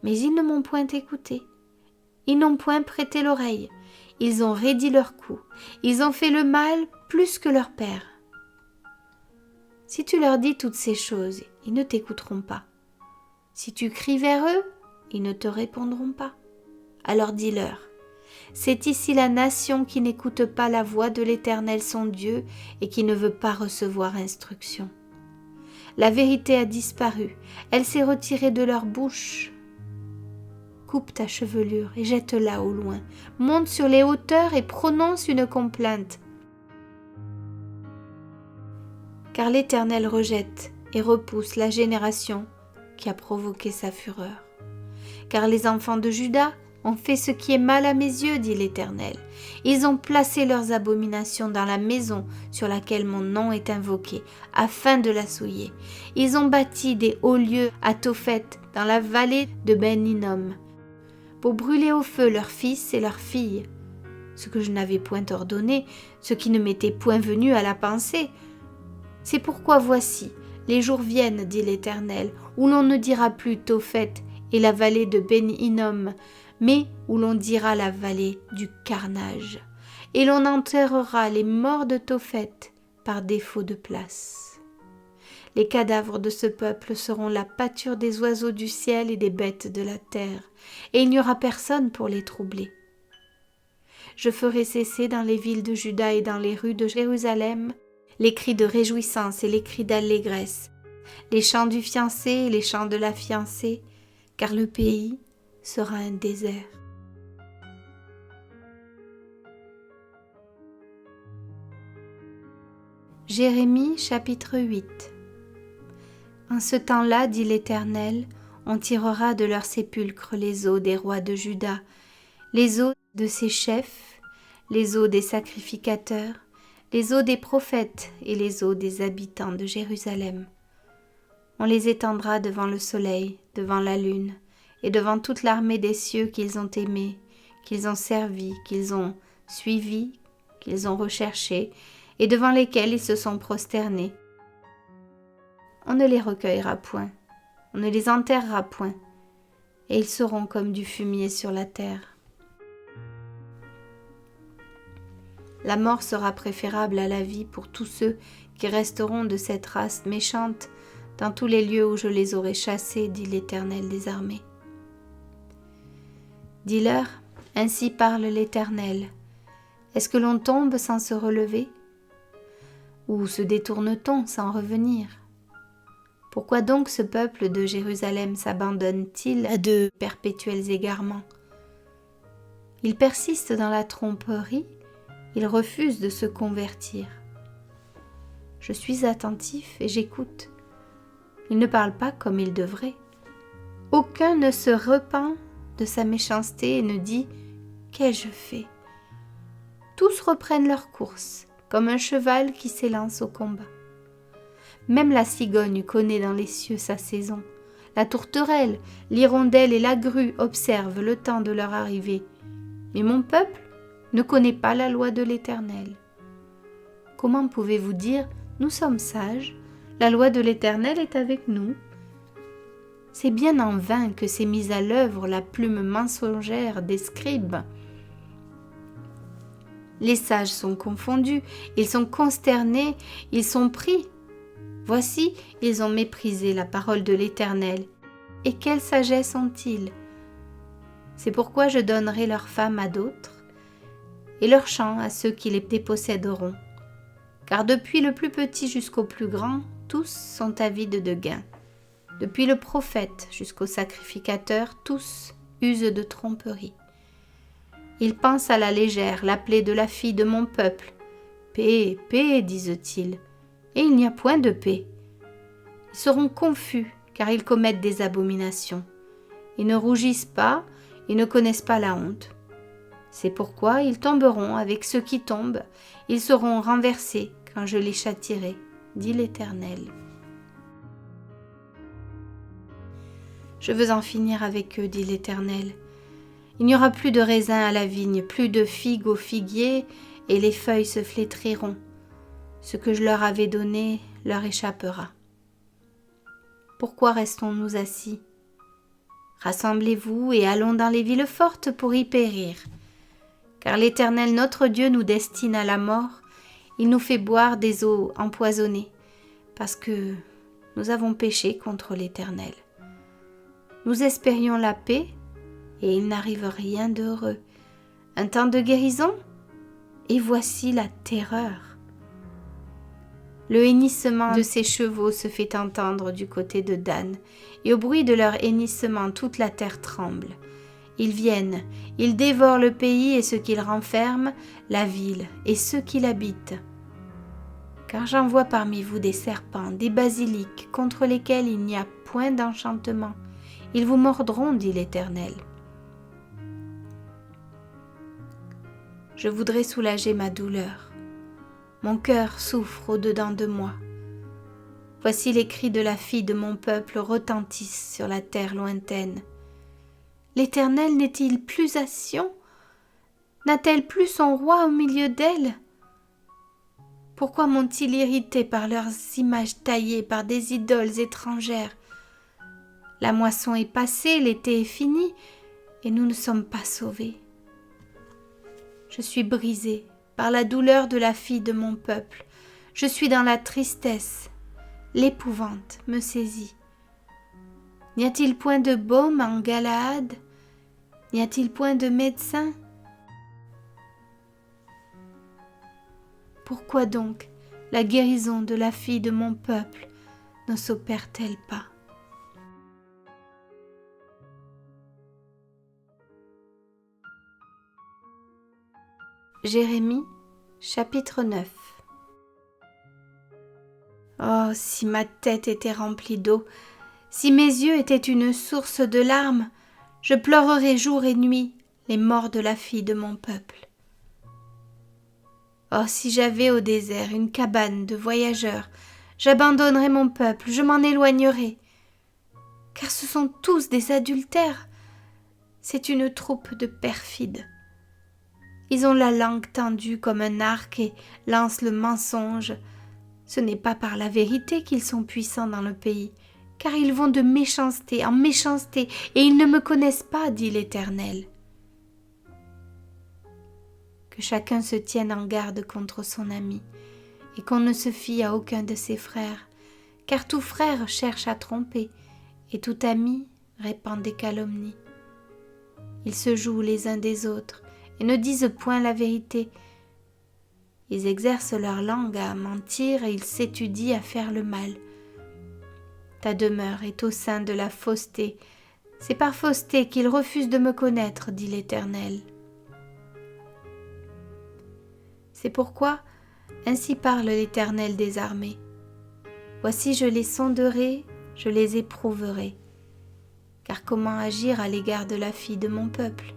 Mais ils ne m'ont point écouté. Ils n'ont point prêté l'oreille. Ils ont raidi leur cou. Ils ont fait le mal plus que leur père. Si tu leur dis toutes ces choses, ils ne t'écouteront pas. Si tu cries vers eux, ils ne te répondront pas. Alors dis-leur, c'est ici la nation qui n'écoute pas la voix de l'Éternel son Dieu et qui ne veut pas recevoir instruction. La vérité a disparu, elle s'est retirée de leur bouche. Coupe ta chevelure et jette-la au loin. Monte sur les hauteurs et prononce une complainte. Car l'Éternel rejette et repousse la génération qui a provoqué sa fureur. Car les enfants de Juda ont fait ce qui est mal à mes yeux, dit l'Éternel. Ils ont placé leurs abominations dans la maison sur laquelle mon nom est invoqué, afin de la souiller. Ils ont bâti des hauts lieux à Tophet, dans la vallée de Ben-Hinnom, pour brûler au feu leurs fils et leurs filles. Ce que je n'avais point ordonné, ce qui ne m'était point venu à la pensée. C'est pourquoi voici, les jours viennent, dit l'Éternel, où l'on ne dira plus Tophet et la vallée de Ben-Hinnom, mais où l'on dira la vallée du carnage, et l'on enterrera les morts de Tophet par défaut de place. Les cadavres de ce peuple seront la pâture des oiseaux du ciel et des bêtes de la terre, et il n'y aura personne pour les troubler. Je ferai cesser dans les villes de Juda et dans les rues de Jérusalem les cris de réjouissance et les cris d'allégresse, les chants du fiancé et les chants de la fiancée, car le pays sera un désert. Jérémie chapitre 8. En ce temps-là, dit l'Éternel, on tirera de leurs sépulcres les os des rois de Juda, les os de ses chefs, les os des sacrificateurs, les os des prophètes et les os des habitants de Jérusalem. On les étendra devant le soleil, devant la lune, et devant toute l'armée des cieux qu'ils ont aimés, qu'ils ont servis, qu'ils ont suivis, qu'ils ont recherchés, et devant lesquels ils se sont prosternés. On ne les recueillera point, on ne les enterrera point, et ils seront comme du fumier sur la terre. La mort sera préférable à la vie pour tous ceux qui resteront de cette race méchante dans tous les lieux où je les aurai chassés, dit l'Éternel des armées. Dis-leur, ainsi parle l'Éternel. Est-ce que l'on tombe sans se relever? Ou se détourne-t-on sans revenir? Pourquoi donc ce peuple de Jérusalem s'abandonne-t-il à de perpétuels égarements? Il persiste dans la tromperie, il refuse de se convertir. Je suis attentif et j'écoute. Il ne parle pas comme il devrait. Aucun ne se repent de sa méchanceté et ne dit « Qu'ai-je fait ?» Tous reprennent leur course, comme un cheval qui s'élance au combat. Même la cigogne connaît dans les cieux sa saison. La tourterelle, l'hirondelle et la grue observent le temps de leur arrivée. Mais mon peuple ne connaît pas la loi de l'Éternel. Comment pouvez-vous dire « Nous sommes sages, la loi de l'Éternel est avec nous » C'est bien en vain que s'est mise à l'œuvre la plume mensongère des scribes. Les sages sont confondus, ils sont consternés, ils sont pris. Voici, ils ont méprisé la parole de l'Éternel. Et quelle sagesse ont-ils? C'est pourquoi je donnerai leurs femmes à d'autres, et leurs champs à ceux qui les déposséderont. Car depuis le plus petit jusqu'au plus grand, tous sont avides de gain. Depuis le prophète jusqu'au sacrificateur, tous use de tromperie. Ils pensent à la légère l'appeler de la fille de mon peuple. Paix, paix, disent-ils, et il n'y a point de paix. Ils seront confus, car ils commettent des abominations. Ils ne rougissent pas, ils ne connaissent pas la honte. C'est pourquoi ils tomberont avec ceux qui tombent, ils seront renversés quand je les châtierai, dit l'Éternel. Je veux en finir avec eux, dit l'Éternel. Il n'y aura plus de raisins à la vigne, plus de figues au figuier, et les feuilles se flétriront. Ce que je leur avais donné leur échappera. Pourquoi restons-nous assis? Rassemblez-vous et allons dans les villes fortes pour y périr. Car l'Éternel notre Dieu nous destine à la mort, il nous fait boire des eaux empoisonnées, parce que nous avons péché contre l'Éternel. Nous espérions la paix, et il n'arrive rien d'heureux. Un temps de guérison, et voici la terreur. Le hennissement de ses chevaux se fait entendre du côté de Dan, et au bruit de leur hennissement toute la terre tremble. Ils viennent, ils dévorent le pays et ce qu'il renferme, la ville et ceux qui l'habitent. Car j'envoie parmi vous des serpents, des basiliques, contre lesquels il n'y a point d'enchantement. Ils vous mordront, dit l'Éternel. Je voudrais soulager ma douleur. Mon cœur souffre au-dedans de moi. Voici les cris de la fille de mon peuple retentissent sur la terre lointaine. L'Éternel n'est-il plus à Sion? N'a-t-elle plus son roi au milieu d'elle? Pourquoi m'ont-ils irrité par leurs images taillées par des idoles étrangères? La moisson est passée, l'été est fini, et nous ne sommes pas sauvés. Je suis brisée par la douleur de la fille de mon peuple. Je suis dans la tristesse. L'épouvante me saisit. N'y a-t-il point de baume en Galaad? N'y a-t-il point de médecin? Pourquoi donc la guérison de la fille de mon peuple ne s'opère-t-elle pas? Jérémie, chapitre 9. Oh, si ma tête était remplie d'eau, si mes yeux étaient une source de larmes, je pleurerais jour et nuit les morts de la fille de mon peuple. Oh, si j'avais au désert une cabane de voyageurs, j'abandonnerais mon peuple, je m'en éloignerais. Car ce sont tous des adultères, c'est une troupe de perfides. Ils ont la langue tendue comme un arc et lancent le mensonge. Ce n'est pas par la vérité qu'ils sont puissants dans le pays, car ils vont de méchanceté en méchanceté, et ils ne me connaissent pas, dit l'Éternel. Que chacun se tienne en garde contre son ami, et qu'on ne se fie à aucun de ses frères, car tout frère cherche à tromper, et tout ami répand des calomnies. Ils se jouent les uns des autres, et ne disent point la vérité. Ils exercent leur langue à mentir et ils s'étudient à faire le mal. Ta demeure est au sein de la fausseté. C'est par fausseté qu'ils refusent de me connaître, dit l'Éternel. C'est pourquoi ainsi parle l'Éternel des armées. Voici, je les sonderai, je les éprouverai. Car comment agir à l'égard de la fille de mon peuple?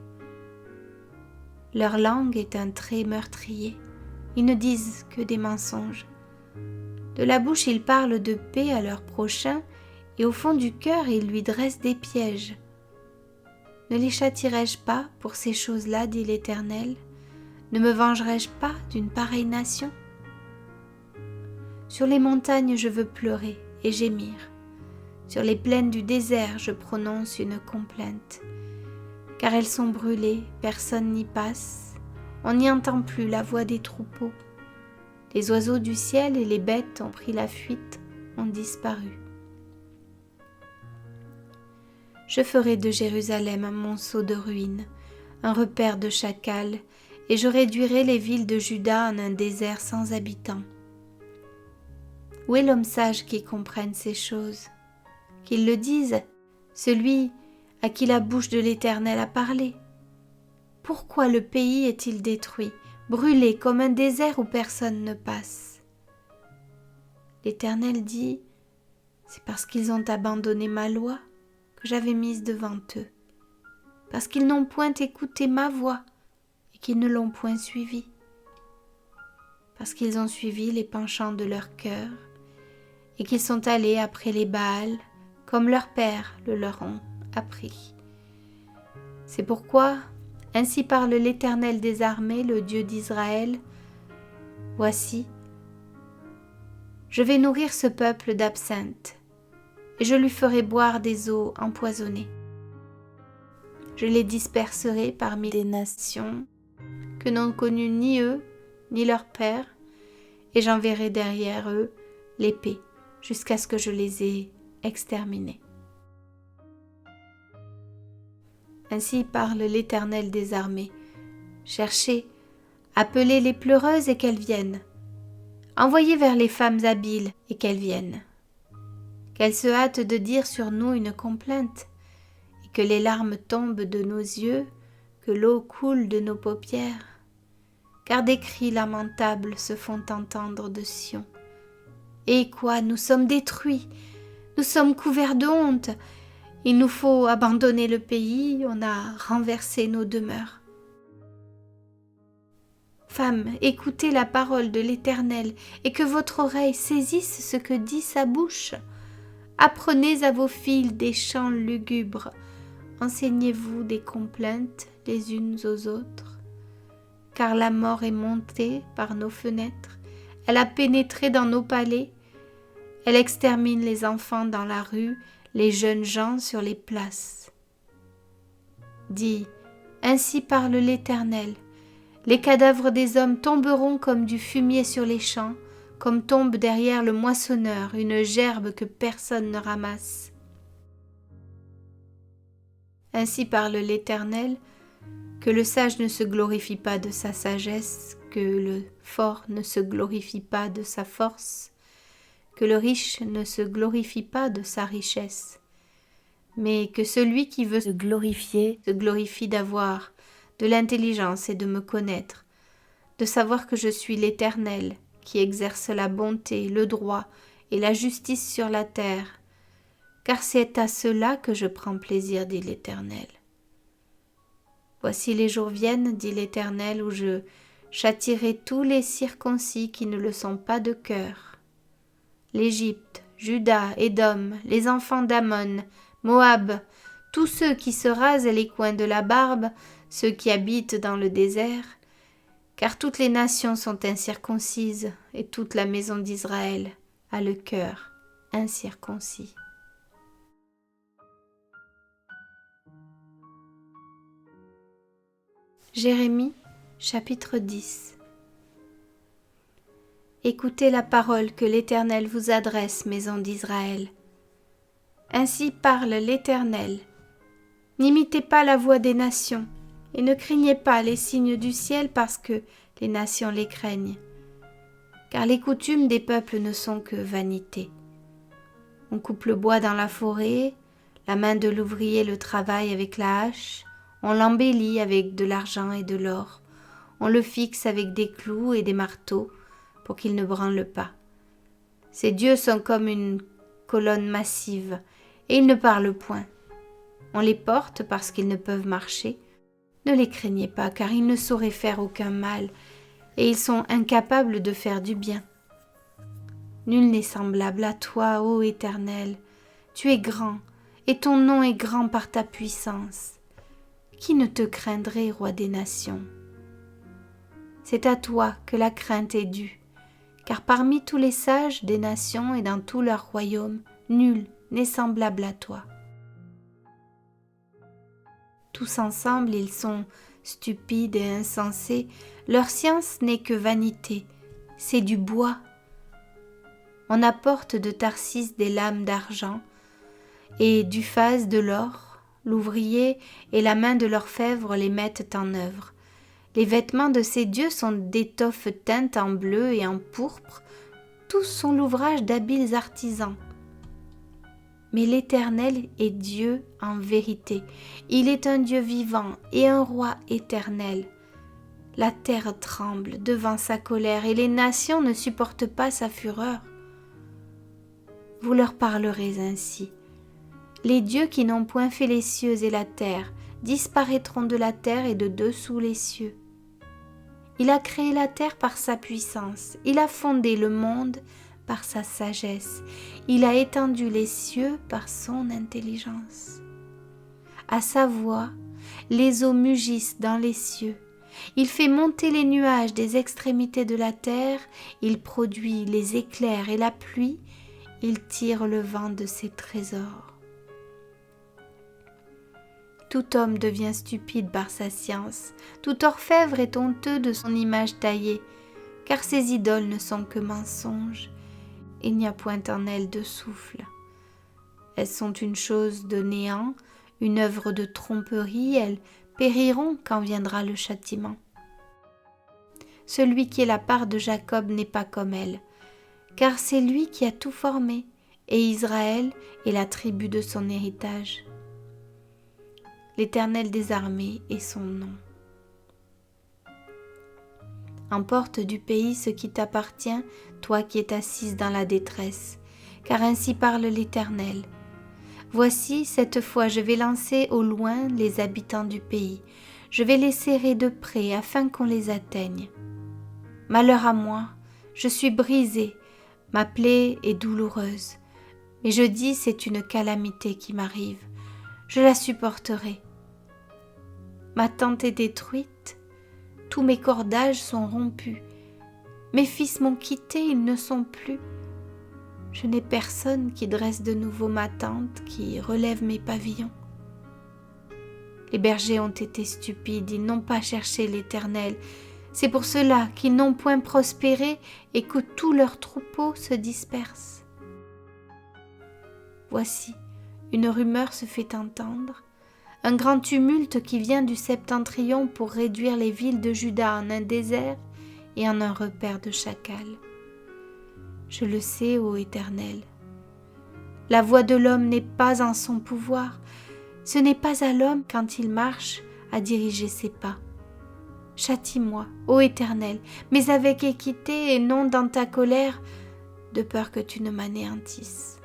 Leur langue est un trait meurtrier. Ils ne disent que des mensonges. De la bouche, ils parlent de paix à leur prochain, et au fond du cœur, ils lui dressent des pièges. Ne les châtierai-je pas pour ces choses-là, dit l'Éternel? Ne me vengerai-je pas d'une pareille nation? Sur les montagnes, je veux pleurer et gémir. Sur les plaines du désert, je prononce une complainte. Car elles sont brûlées, personne n'y passe, on n'y entend plus la voix des troupeaux. Les oiseaux du ciel et les bêtes ont pris la fuite, ont disparu. Je ferai de Jérusalem un monceau de ruines, un repère de chacals, et je réduirai les villes de Juda en un désert sans habitants. Où est l'homme sage qui comprenne ces choses? Qu'il le dise, celui à qui la bouche de l'Éternel a parlé. Pourquoi le pays est-il détruit, brûlé comme un désert où personne ne passe? L'Éternel dit, c'est parce qu'ils ont abandonné ma loi que j'avais mise devant eux, parce qu'ils n'ont point écouté ma voix et qu'ils ne l'ont point suivie, parce qu'ils ont suivi les penchants de leur cœur et qu'ils sont allés après les Baals comme leurs pères le leur ont appris. C'est pourquoi, ainsi parle l'Éternel des armées, le Dieu d'Israël, voici, je vais nourrir ce peuple d'absinthe, et je lui ferai boire des eaux empoisonnées. Je les disperserai parmi des nations que n'ont connu ni eux, ni leurs pères, et j'enverrai derrière eux l'épée, jusqu'à ce que je les ai exterminés. Ainsi parle l'Éternel des armées. Cherchez, appelez les pleureuses et qu'elles viennent. Envoyez vers les femmes habiles et qu'elles viennent. Qu'elles se hâtent de dire sur nous une complainte, et que les larmes tombent de nos yeux, que l'eau coule de nos paupières. Car des cris lamentables se font entendre de Sion. Et quoi, nous sommes détruits, nous sommes couverts de honte. Il nous faut abandonner le pays, on a renversé nos demeures. Femmes, écoutez la parole de l'Éternel et que votre oreille saisisse ce que dit sa bouche. Apprenez à vos filles des chants lugubres, enseignez-vous des complaintes les unes aux autres. Car la mort est montée par nos fenêtres, elle a pénétré dans nos palais, elle extermine les enfants dans la rue, les jeunes gens sur les places. Dis, ainsi parle l'Éternel, les cadavres des hommes tomberont comme du fumier sur les champs, comme tombe derrière le moissonneur une gerbe que personne ne ramasse. Ainsi parle l'Éternel, que le sage ne se glorifie pas de sa sagesse, que le fort ne se glorifie pas de sa force, que le riche ne se glorifie pas de sa richesse, mais que celui qui veut se glorifie d'avoir de l'intelligence et de me connaître, de savoir que je suis l'Éternel, qui exerce la bonté, le droit et la justice sur la terre, car c'est à cela que je prends plaisir, dit l'Éternel. Voici les jours viennent, dit l'Éternel, où je châtierai tous les circoncis qui ne le sont pas de cœur. L'Égypte, Juda, Édom, les enfants d'Ammon, Moab, tous ceux qui se rasent les coins de la barbe, ceux qui habitent dans le désert, car toutes les nations sont incirconcises et toute la maison d'Israël a le cœur incirconcis. Jérémie, chapitre 10. Écoutez la parole que l'Éternel vous adresse, maison d'Israël. Ainsi parle l'Éternel. N'imitez pas la voix des nations, et ne craignez pas les signes du ciel parce que les nations les craignent. Car les coutumes des peuples ne sont que vanité. On coupe le bois dans la forêt, la main de l'ouvrier le travaille avec la hache, on l'embellit avec de l'argent et de l'or, on le fixe avec des clous et des marteaux, pour qu'il ne branle pas. Ces dieux sont comme une colonne massive, et ils ne parlent point. On les porte parce qu'ils ne peuvent marcher. Ne les craignez pas, car ils ne sauraient faire aucun mal, et ils sont incapables de faire du bien. Nul n'est semblable à toi, ô Éternel. Tu es grand, et ton nom est grand par ta puissance. Qui ne te craindrait, roi des nations? C'est à toi que la crainte est due. Car parmi tous les sages des nations et dans tout leur royaume, nul n'est semblable à toi. Tous ensemble, ils sont stupides et insensés, leur science n'est que vanité, c'est du bois. On apporte de Tarsis des lames d'argent et d'Uphaz de l'or, l'ouvrier et la main de l'orfèvre les mettent en œuvre. Les vêtements de ces dieux sont d'étoffes teintes en bleu et en pourpre, tous sont l'ouvrage d'habiles artisans. Mais l'Éternel est Dieu en vérité. Il est un Dieu vivant et un roi éternel. La terre tremble devant sa colère et les nations ne supportent pas sa fureur. Vous leur parlerez ainsi. Les dieux qui n'ont point fait les cieux et la terre disparaîtront de la terre et de dessous les cieux. Il a créé la terre par sa puissance, il a fondé le monde par sa sagesse, il a étendu les cieux par son intelligence. À sa voix, les eaux mugissent dans les cieux, il fait monter les nuages des extrémités de la terre, il produit les éclairs et la pluie, il tire le vent de ses trésors. Tout homme devient stupide par sa science, tout orfèvre est honteux de son image taillée, car ses idoles ne sont que mensonges, il n'y a point en elles de souffle. Elles sont une chose de néant, une œuvre de tromperie, elles périront quand viendra le châtiment. Celui qui est la part de Jacob n'est pas comme elle, car c'est lui qui a tout formé, et Israël est la tribu de son héritage. L'Éternel des armées est son nom. Emporte du pays ce qui t'appartient, toi qui es assise dans la détresse, car ainsi parle l'Éternel. Voici, cette fois, je vais lancer au loin les habitants du pays. Je vais les serrer de près afin qu'on les atteigne. Malheur à moi, je suis brisée, ma plaie est douloureuse. Mais je dis, c'est une calamité qui m'arrive. Je la supporterai. Ma tente est détruite, tous mes cordages sont rompus. Mes fils m'ont quitté, ils ne sont plus. Je n'ai personne qui dresse de nouveau ma tente, qui relève mes pavillons. Les bergers ont été stupides, ils n'ont pas cherché l'Éternel. C'est pour cela qu'ils n'ont point prospéré et que tous leurs troupeaux se dispersent. Voici, une rumeur se fait entendre, un grand tumulte qui vient du septentrion pour réduire les villes de Juda en un désert et en un repaire de chacals. Je le sais, ô Éternel. La voix de l'homme n'est pas en son pouvoir. Ce n'est pas à l'homme, quand il marche, à diriger ses pas. Châtie-moi, ô Éternel, mais avec équité et non dans ta colère, de peur que tu ne m'anéantisses.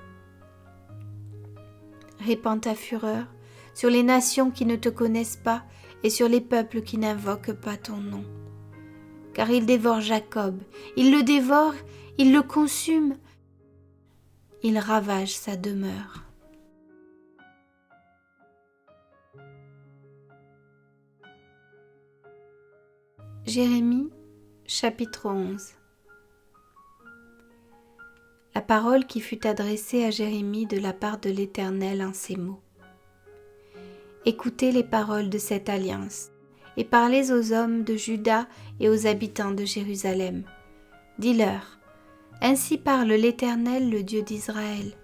Répands ta fureur sur les nations qui ne te connaissent pas et sur les peuples qui n'invoquent pas ton nom. Car il dévore Jacob, il le dévore, il le consume, il ravage sa demeure. Jérémie, chapitre 11. La parole qui fut adressée à Jérémie de la part de l'Éternel en ces mots. Écoutez les paroles de cette alliance, et parlez aux hommes de Juda et aux habitants de Jérusalem. Dis-leur, ainsi parle l'Éternel, le Dieu d'Israël.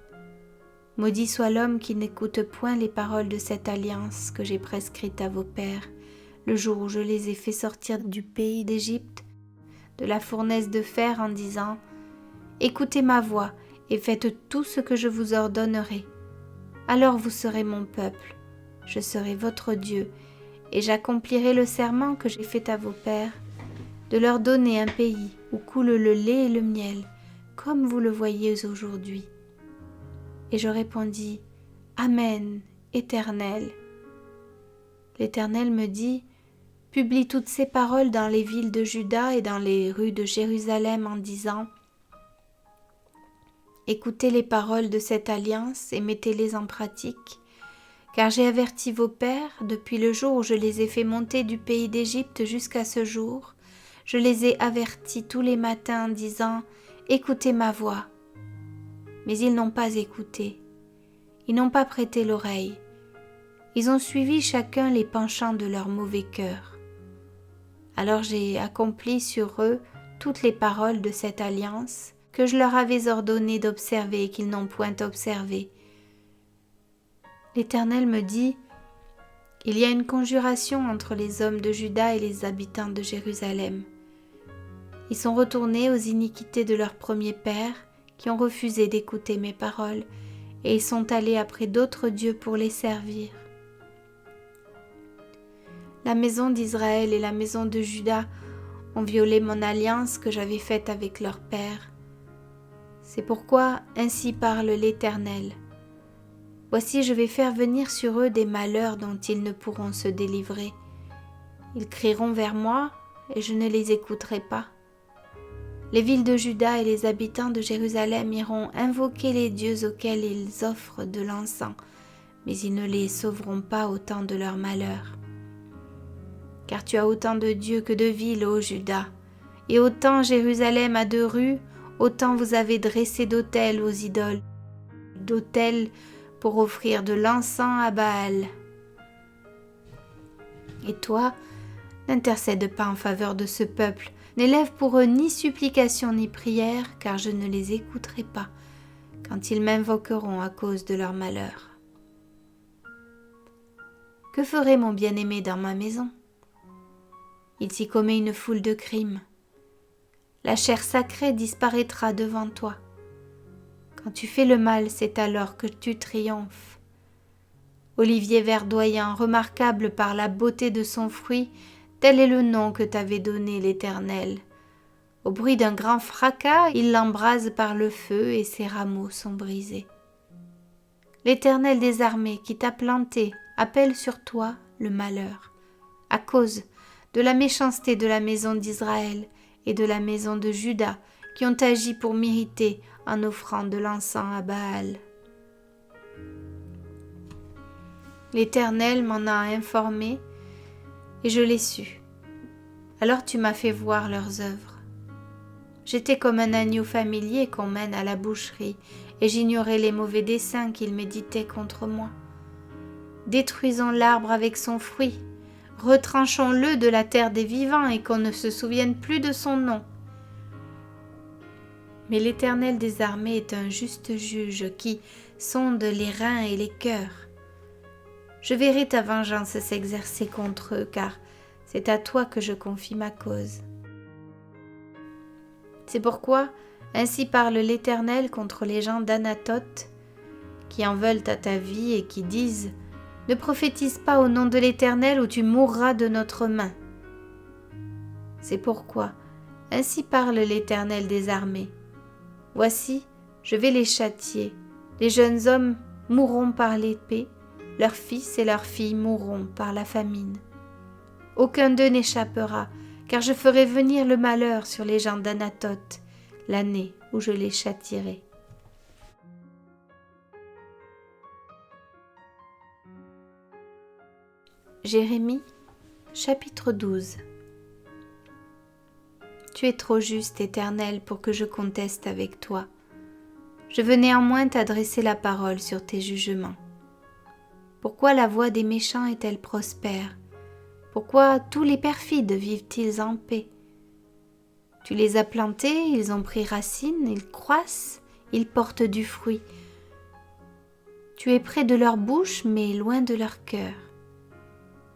Maudit soit l'homme qui n'écoute point les paroles de cette alliance que j'ai prescrite à vos pères, le jour où je les ai fait sortir du pays d'Égypte, de la fournaise de fer, en disant « Écoutez ma voix et faites tout ce que je vous ordonnerai. Alors vous serez mon peuple, je serai votre Dieu, et j'accomplirai le serment que j'ai fait à vos pères, de leur donner un pays où coule le lait et le miel, comme vous le voyez aujourd'hui. » Et je répondis « Amen, Éternel. » L'Éternel me dit « Publie toutes ces paroles dans les villes de Juda et dans les rues de Jérusalem en disant « Écoutez les paroles de cette alliance et mettez-les en pratique, car j'ai averti vos pères depuis le jour où je les ai fait monter du pays d'Égypte jusqu'à ce jour. Je les ai avertis tous les matins en disant « Écoutez ma voix ». Mais ils n'ont pas écouté, ils n'ont pas prêté l'oreille, ils ont suivi chacun les penchants de leur mauvais cœur. Alors j'ai accompli sur eux toutes les paroles de cette alliance que je leur avais ordonné d'observer et qu'ils n'ont point observées. L'Éternel me dit, il y a une conjuration entre les hommes de Juda et les habitants de Jérusalem. Ils sont retournés aux iniquités de leurs premiers pères, qui ont refusé d'écouter mes paroles, et ils sont allés après d'autres dieux pour les servir. La maison d'Israël et la maison de Juda ont violé mon alliance que j'avais faite avec leur père. C'est pourquoi ainsi parle l'Éternel. Voici, je vais faire venir sur eux des malheurs dont ils ne pourront se délivrer. Ils crieront vers moi, et je ne les écouterai pas. Les villes de Juda et les habitants de Jérusalem iront invoquer les dieux auxquels ils offrent de l'encens, mais ils ne les sauveront pas au temps de leur malheur. Car tu as autant de dieux que de villes, ô Juda, et autant Jérusalem a de rues, autant vous avez dressé d'autels aux idoles, d'autels pour offrir de l'encens à Baal. Et toi, n'intercède pas en faveur de ce peuple, n'élève pour eux ni supplication ni prière, car je ne les écouterai pas quand ils m'invoqueront à cause de leur malheur. Que ferait mon bien-aimé dans ma maison ? Il s'y commet une foule de crimes. La chair sacrée disparaîtra devant toi. Quand tu fais le mal, c'est alors que tu triomphes. Olivier verdoyant, remarquable par la beauté de son fruit, tel est le nom que t'avait donné l'Éternel. Au bruit d'un grand fracas, il l'embrase par le feu et ses rameaux sont brisés. L'Éternel des armées qui t'a planté appelle sur toi le malheur, à cause de la méchanceté de la maison d'Israël et de la maison de Juda qui ont agi pour m'irriter en offrant de l'encens à Baal. L'Éternel m'en a informé et je l'ai su. Alors tu m'as fait voir leurs œuvres. J'étais comme un agneau familier qu'on mène à la boucherie et j'ignorais les mauvais desseins qu'ils méditaient contre moi. Détruisons l'arbre avec son fruit, retranchons-le de la terre des vivants et qu'on ne se souvienne plus de son nom. Mais l'Éternel des armées est un juste juge qui sonde les reins et les cœurs. Je verrai ta vengeance s'exercer contre eux, car c'est à toi que je confie ma cause. C'est pourquoi, ainsi parle l'Éternel contre les gens d'Anathoth, qui en veulent à ta vie et qui disent « Ne prophétise pas au nom de l'Éternel ou tu mourras de notre main. » C'est pourquoi, ainsi parle l'Éternel des armées. Voici, je vais les châtier. Les jeunes hommes mourront par l'épée, leurs fils et leurs filles mourront par la famine. Aucun d'eux n'échappera, car je ferai venir le malheur sur les gens d'Anathoth, l'année où je les châtierai. Jérémie, chapitre 12. Tu es trop juste, Éternel, pour que je conteste avec toi. Je veux néanmoins t'adresser la parole sur tes jugements. Pourquoi la voie des méchants est-elle prospère ? Pourquoi tous les perfides vivent-ils en paix ? Tu les as plantés, ils ont pris racine, ils croissent, ils portent du fruit. Tu es près de leur bouche, mais loin de leur cœur.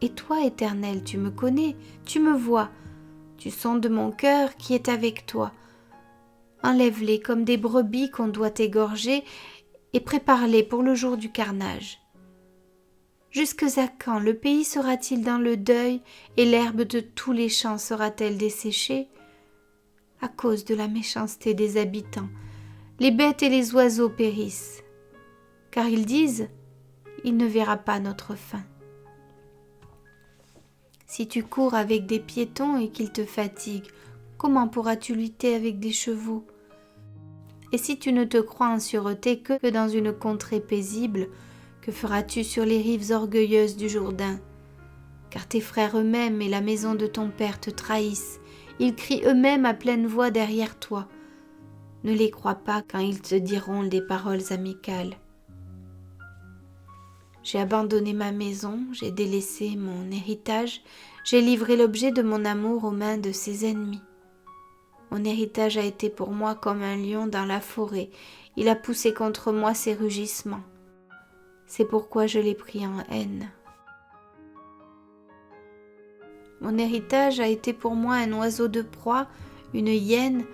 Et toi, Éternel, tu me connais, tu me vois, tu sondes mon cœur qui est avec toi. Enlève-les comme des brebis qu'on doit égorger et prépare-les pour le jour du carnage. Jusque à quand le pays sera-t-il dans le deuil et l'herbe de tous les champs sera-t-elle desséchée ? À cause de la méchanceté des habitants, les bêtes et les oiseaux périssent. Car ils disent, il ne verra pas notre fin. Si tu cours avec des piétons et qu'ils te fatiguent, comment pourras-tu lutter avec des chevaux ? Et si tu ne te crois en sûreté que dans une contrée paisible, que feras-tu sur les rives orgueilleuses du Jourdain ? Car tes frères eux-mêmes et la maison de ton père te trahissent, ils crient eux-mêmes à pleine voix derrière toi. Ne les crois pas quand ils te diront des paroles amicales. J'ai abandonné ma maison, j'ai délaissé mon héritage, j'ai livré l'objet de mon amour aux mains de ses ennemis. Mon héritage a été pour moi comme un lion dans la forêt, il a poussé contre moi ses rugissements. C'est pourquoi je l'ai pris en haine. Mon héritage a été pour moi un oiseau de proie, une hyène.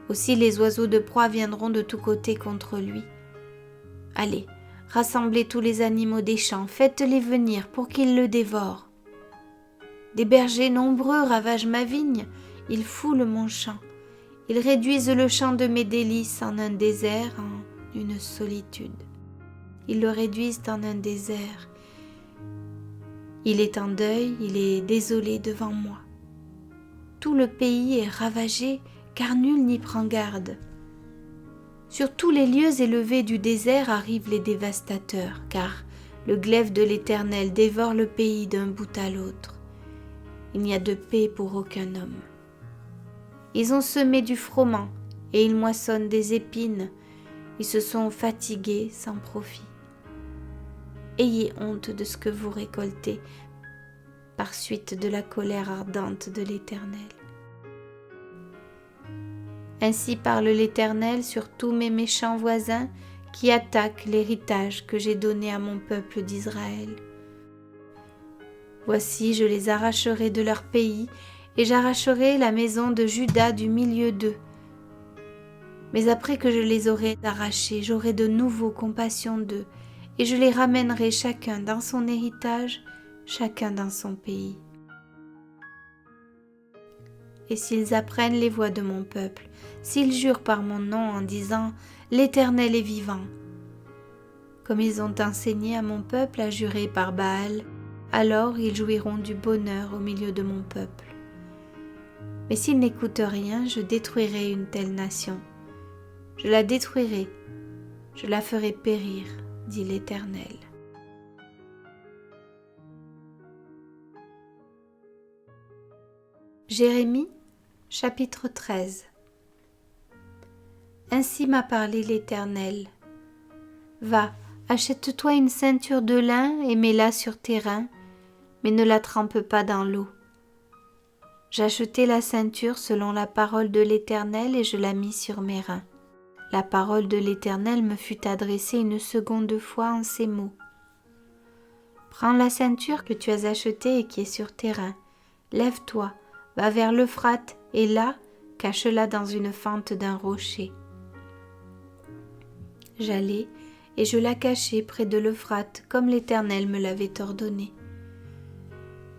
Aussi les oiseaux de proie viendront de tous côtés contre lui. Allez, rassemblez tous les animaux des champs, faites-les venir pour qu'ils le dévorent. Des bergers nombreux ravagent ma vigne, ils foulent mon champ, ils réduisent le champ de mes délices en un désert, en une solitude. Ils le réduisent en un désert. Il est en deuil, il est désolé devant moi. Tout le pays est ravagé, car nul n'y prend garde. Sur tous les lieux élevés du désert arrivent les dévastateurs, car le glaive de l'Éternel dévore le pays d'un bout à l'autre. Il n'y a de paix pour aucun homme. Ils ont semé du froment et ils moissonnent des épines. Ils se sont fatigués sans profit. Ayez honte de ce que vous récoltez par suite de la colère ardente de l'Éternel. Ainsi parle l'Éternel sur tous mes méchants voisins qui attaquent l'héritage que j'ai donné à mon peuple d'Israël. Voici, je les arracherai de leur pays et j'arracherai la maison de Juda du milieu d'eux. Mais après que je les aurai arrachés, j'aurai de nouveau compassion d'eux et je les ramènerai chacun dans son héritage, chacun dans son pays. Et s'ils apprennent les voies de mon peuple, s'ils jurent par mon nom en disant « L'Éternel est vivant », comme ils ont enseigné à mon peuple à jurer par Baal, alors ils jouiront du bonheur au milieu de mon peuple. Mais s'ils n'écoutent rien, je détruirai une telle nation. Je la détruirai, je la ferai périr, dit l'Éternel. Jérémie, chapitre 13. Ainsi m'a parlé l'Éternel. Va, achète-toi une ceinture de lin et mets-la sur tes reins, mais ne la trempe pas dans l'eau. J'achetai la ceinture selon la parole de l'Éternel et je la mis sur mes reins. La parole de l'Éternel me fut adressée une seconde fois en ces mots. Prends la ceinture que tu as achetée et qui est sur tes reins. Lève-toi, va vers l'Euphrate et là, cache-la dans une fente d'un rocher. J'allai et je la cachai près de l'Euphrate comme l'Éternel me l'avait ordonné.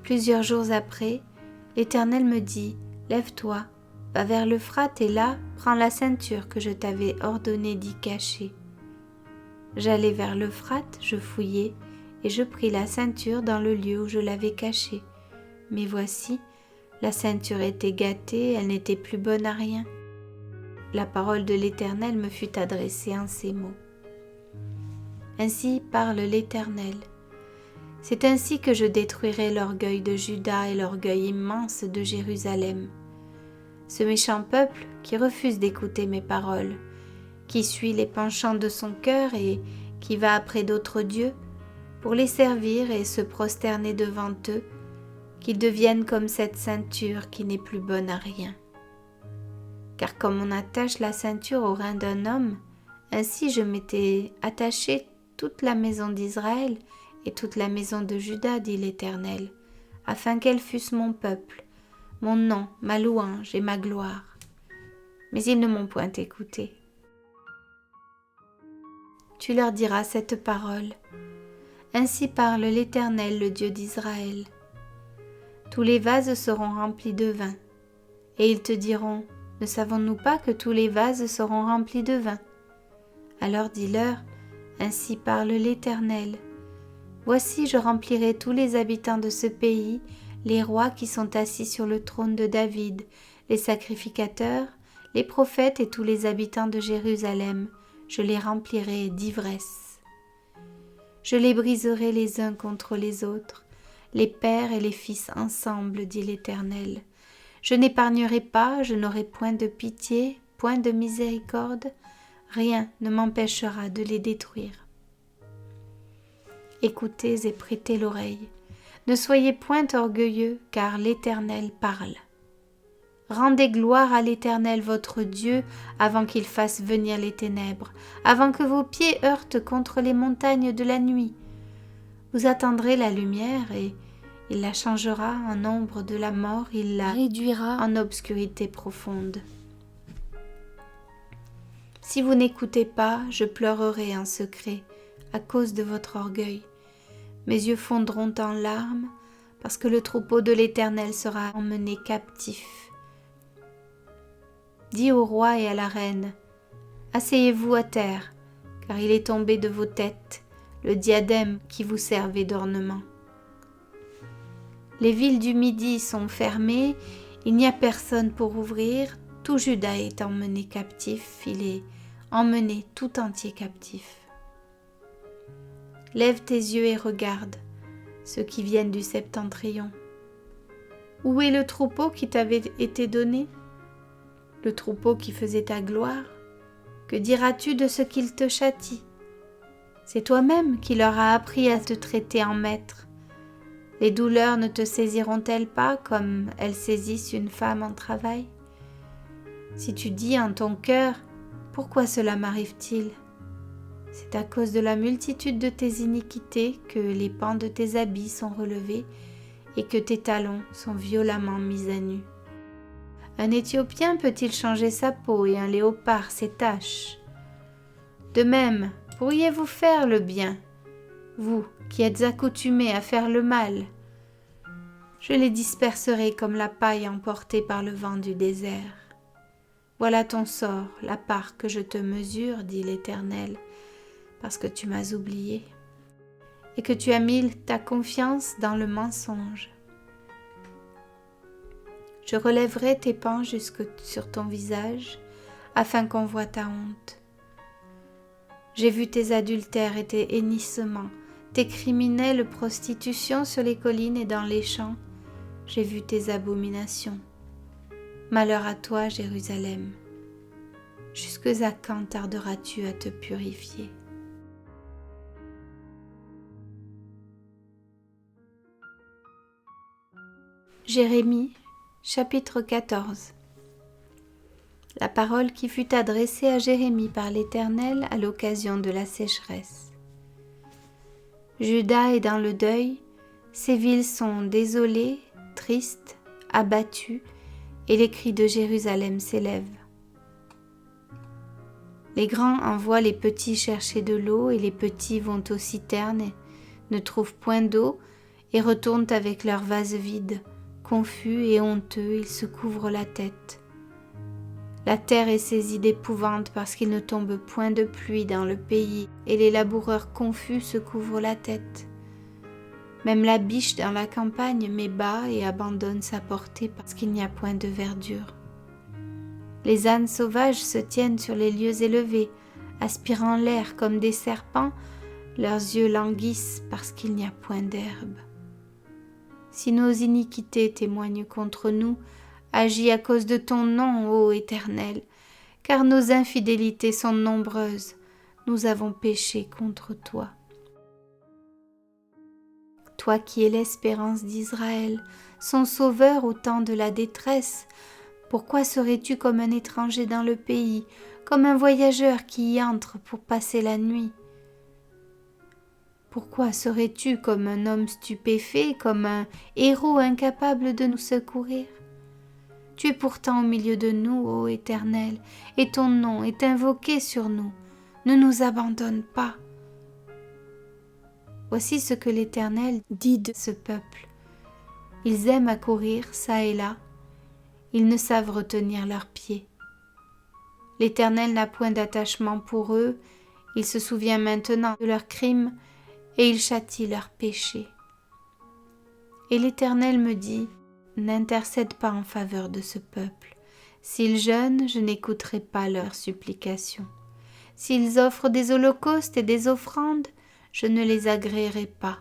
Plusieurs jours après, l'Éternel me dit, lève-toi, va vers l'Euphrate et là, prends la ceinture que je t'avais ordonné d'y cacher. J'allai vers l'Euphrate, je fouillai, et je pris la ceinture dans le lieu où je l'avais cachée. Mais voici, la ceinture était gâtée, elle n'était plus bonne à rien. La parole de l'Éternel me fut adressée en ces mots. Ainsi parle l'Éternel. C'est ainsi que je détruirai l'orgueil de Juda et l'orgueil immense de Jérusalem. Ce méchant peuple qui refuse d'écouter mes paroles, qui suit les penchants de son cœur et qui va après d'autres dieux, pour les servir et se prosterner devant eux, qu'ils deviennent comme cette ceinture qui n'est plus bonne à rien. Car comme on attache la ceinture au rein d'un homme, ainsi je m'étais attaché toute la maison d'Israël et toute la maison de Juda, dit l'Éternel, afin qu'elles fussent mon peuple, mon nom, ma louange et ma gloire. Mais ils ne m'ont point écouté. Tu leur diras cette parole. Ainsi parle l'Éternel, le Dieu d'Israël. Tous les vases seront remplis de vin, et ils te diront, ne savons-nous pas que tous les vases seront remplis de vin? Alors dis-leur, ainsi parle l'Éternel. Voici, je remplirai tous les habitants de ce pays, les rois qui sont assis sur le trône de David, les sacrificateurs, les prophètes et tous les habitants de Jérusalem, je les remplirai d'ivresse. Je les briserai les uns contre les autres, les pères et les fils ensemble, dit l'Éternel. Je n'épargnerai pas, je n'aurai point de pitié, point de miséricorde, rien ne m'empêchera de les détruire. Écoutez et prêtez l'oreille. Ne soyez point orgueilleux, car l'Éternel parle. Rendez gloire à l'Éternel votre Dieu avant qu'il fasse venir les ténèbres, avant que vos pieds heurtent contre les montagnes de la nuit. Vous attendrez la lumière et il la changera en ombre de la mort, il la réduira en obscurité profonde. Si vous n'écoutez pas, je pleurerai en secret à cause de votre orgueil. Mes yeux fondront en larmes parce que le troupeau de l'Éternel sera emmené captif. Dis au roi et à la reine, asseyez-vous à terre, car il est tombé de vos têtes le diadème qui vous servait d'ornement. Les villes du Midi sont fermées, il n'y a personne pour ouvrir, tout Juda est emmené captif, il est emmené tout entier captif. Lève tes yeux et regarde ceux qui viennent du septentrion. Où est le troupeau qui t'avait été donné? Le troupeau qui faisait ta gloire? Que diras-tu de ce qu'il te châtie? C'est toi-même qui leur as appris à te traiter en maître. Les douleurs ne te saisiront-elles pas comme elles saisissent une femme en travail? Si tu dis en ton cœur, pourquoi cela m'arrive-t-il? C'est à cause de la multitude de tes iniquités que les pans de tes habits sont relevés et que tes talons sont violemment mis à nu. Un Éthiopien peut-il changer sa peau et un léopard ses taches? De même, pourriez-vous faire le bien, vous qui êtes accoutumés à faire le mal? Je les disperserai comme la paille emportée par le vent du désert. Voilà ton sort, la part que je te mesure, dit l'Éternel, parce que tu m'as oublié et que tu as mis ta confiance dans le mensonge. Je relèverai tes pans jusque sur ton visage, afin qu'on voie ta honte. J'ai vu tes adultères et tes hennissements, tes criminelles prostitutions sur les collines et dans les champs. J'ai vu tes abominations. Malheur à toi, Jérusalem. Jusque à quand tarderas-tu à te purifier? Jérémie, chapitre 14. La parole qui fut adressée à Jérémie par l'Éternel à l'occasion de la sécheresse. Juda est dans le deuil, ses villes sont désolées, tristes, abattues, et les cris de Jérusalem s'élèvent. Les grands envoient les petits chercher de l'eau, et les petits vont aux citernes et ne trouvent point d'eau, et retournent avec leurs vases vides. Confus et honteux, ils se couvrent la tête. La terre est saisie d'épouvante parce qu'il ne tombe point de pluie dans le pays, et les laboureurs confus se couvrent la tête. Même la biche dans la campagne met bas et abandonne sa portée parce qu'il n'y a point de verdure. Les ânes sauvages se tiennent sur les lieux élevés, aspirant l'air comme des serpents, leurs yeux languissent parce qu'il n'y a point d'herbe. Si nos iniquités témoignent contre nous, agis à cause de ton nom, ô Éternel, car nos infidélités sont nombreuses, nous avons péché contre toi. Toi qui es l'espérance d'Israël, son sauveur au temps de la détresse, pourquoi serais-tu comme un étranger dans le pays, comme un voyageur qui y entre pour passer la nuit? Pourquoi serais-tu comme un homme stupéfait, comme un héros incapable de nous secourir? Tu es pourtant au milieu de nous, ô Éternel, et ton nom est invoqué sur nous. Ne nous abandonne pas. Voici ce que l'Éternel dit de ce peuple. Ils aiment à courir çà et là. Ils ne savent retenir leurs pieds. L'Éternel n'a point d'attachement pour eux. Il se souvient maintenant de leurs crimes et il châtie leurs péchés. Et l'Éternel me dit, n'intercède pas en faveur de ce peuple. S'ils jeûnent, je n'écouterai pas leurs supplications. S'ils offrent des holocaustes et des offrandes, je ne les agréerai pas,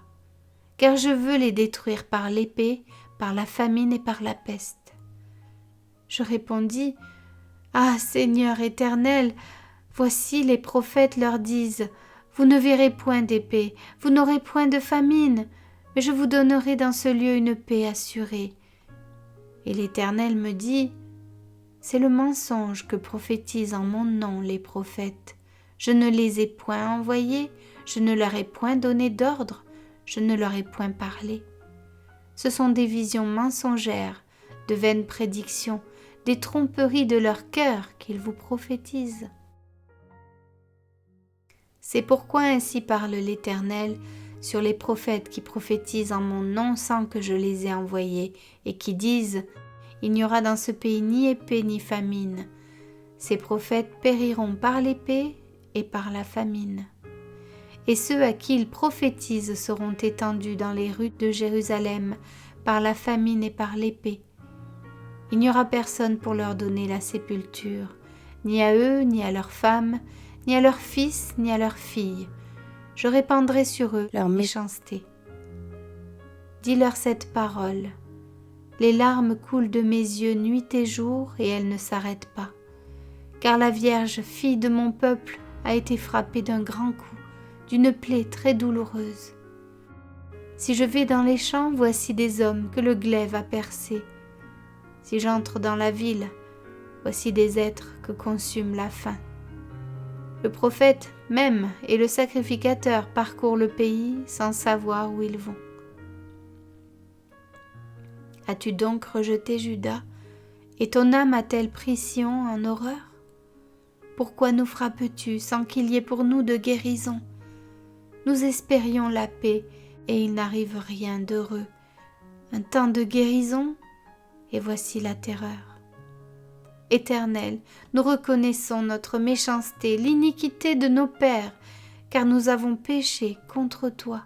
car je veux les détruire par l'épée, par la famine et par la peste. Je répondis, ah Seigneur éternel, voici les prophètes leur disent, vous ne verrez point d'épée, vous n'aurez point de famine, mais je vous donnerai dans ce lieu une paix assurée. Et l'Éternel me dit, c'est le mensonge que prophétisent en mon nom les prophètes. Je ne les ai point envoyés, je ne leur ai point donné d'ordre, je ne leur ai point parlé. Ce sont des visions mensongères, de vaines prédictions, des tromperies de leur cœur qu'ils vous prophétisent. C'est pourquoi ainsi parle l'Éternel sur les prophètes qui prophétisent en mon nom sans que je les ai envoyés, et qui disent « Il n'y aura dans ce pays ni épée ni famine ». Ces prophètes périront par l'épée et par la famine. Et ceux à qui ils prophétisent seront étendus dans les rues de Jérusalem par la famine et par l'épée. Il n'y aura personne pour leur donner la sépulture, ni à eux, ni à leurs femmes, ni à leurs fils, ni à leurs filles. Je répandrai sur eux leur méchanceté. Dis-leur cette parole. Les larmes coulent de mes yeux nuit et jour, et elles ne s'arrêtent pas. Car la Vierge, fille de mon peuple, a été frappée d'un grand coup, d'une plaie très douloureuse. Si je vais dans les champs, voici des hommes que le glaive a percés. Si j'entre dans la ville, voici des êtres que consume la faim. Le prophète même et le sacrificateur parcourent le pays sans savoir où ils vont. As-tu donc rejeté Juda, et ton âme a-t-elle pris Sion en horreur? Pourquoi nous frappes-tu sans qu'il y ait pour nous de guérison? Nous espérions la paix, et il n'arrive rien d'heureux. Un temps de guérison, et voici la terreur. Éternel, nous reconnaissons notre méchanceté, l'iniquité de nos pères, car nous avons péché contre toi.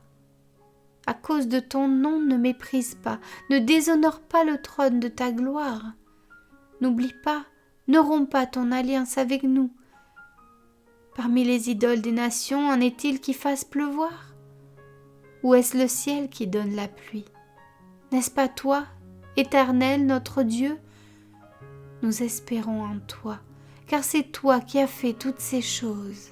À cause de ton nom, ne méprise pas, ne déshonore pas le trône de ta gloire. N'oublie pas, ne romps pas ton alliance avec nous. Parmi les idoles des nations, en est-il qui fassent pleuvoir? Ou est-ce le ciel qui donne la pluie? N'est-ce pas toi, Éternel, notre Dieu? Nous espérons en toi, car c'est toi qui as fait toutes ces choses.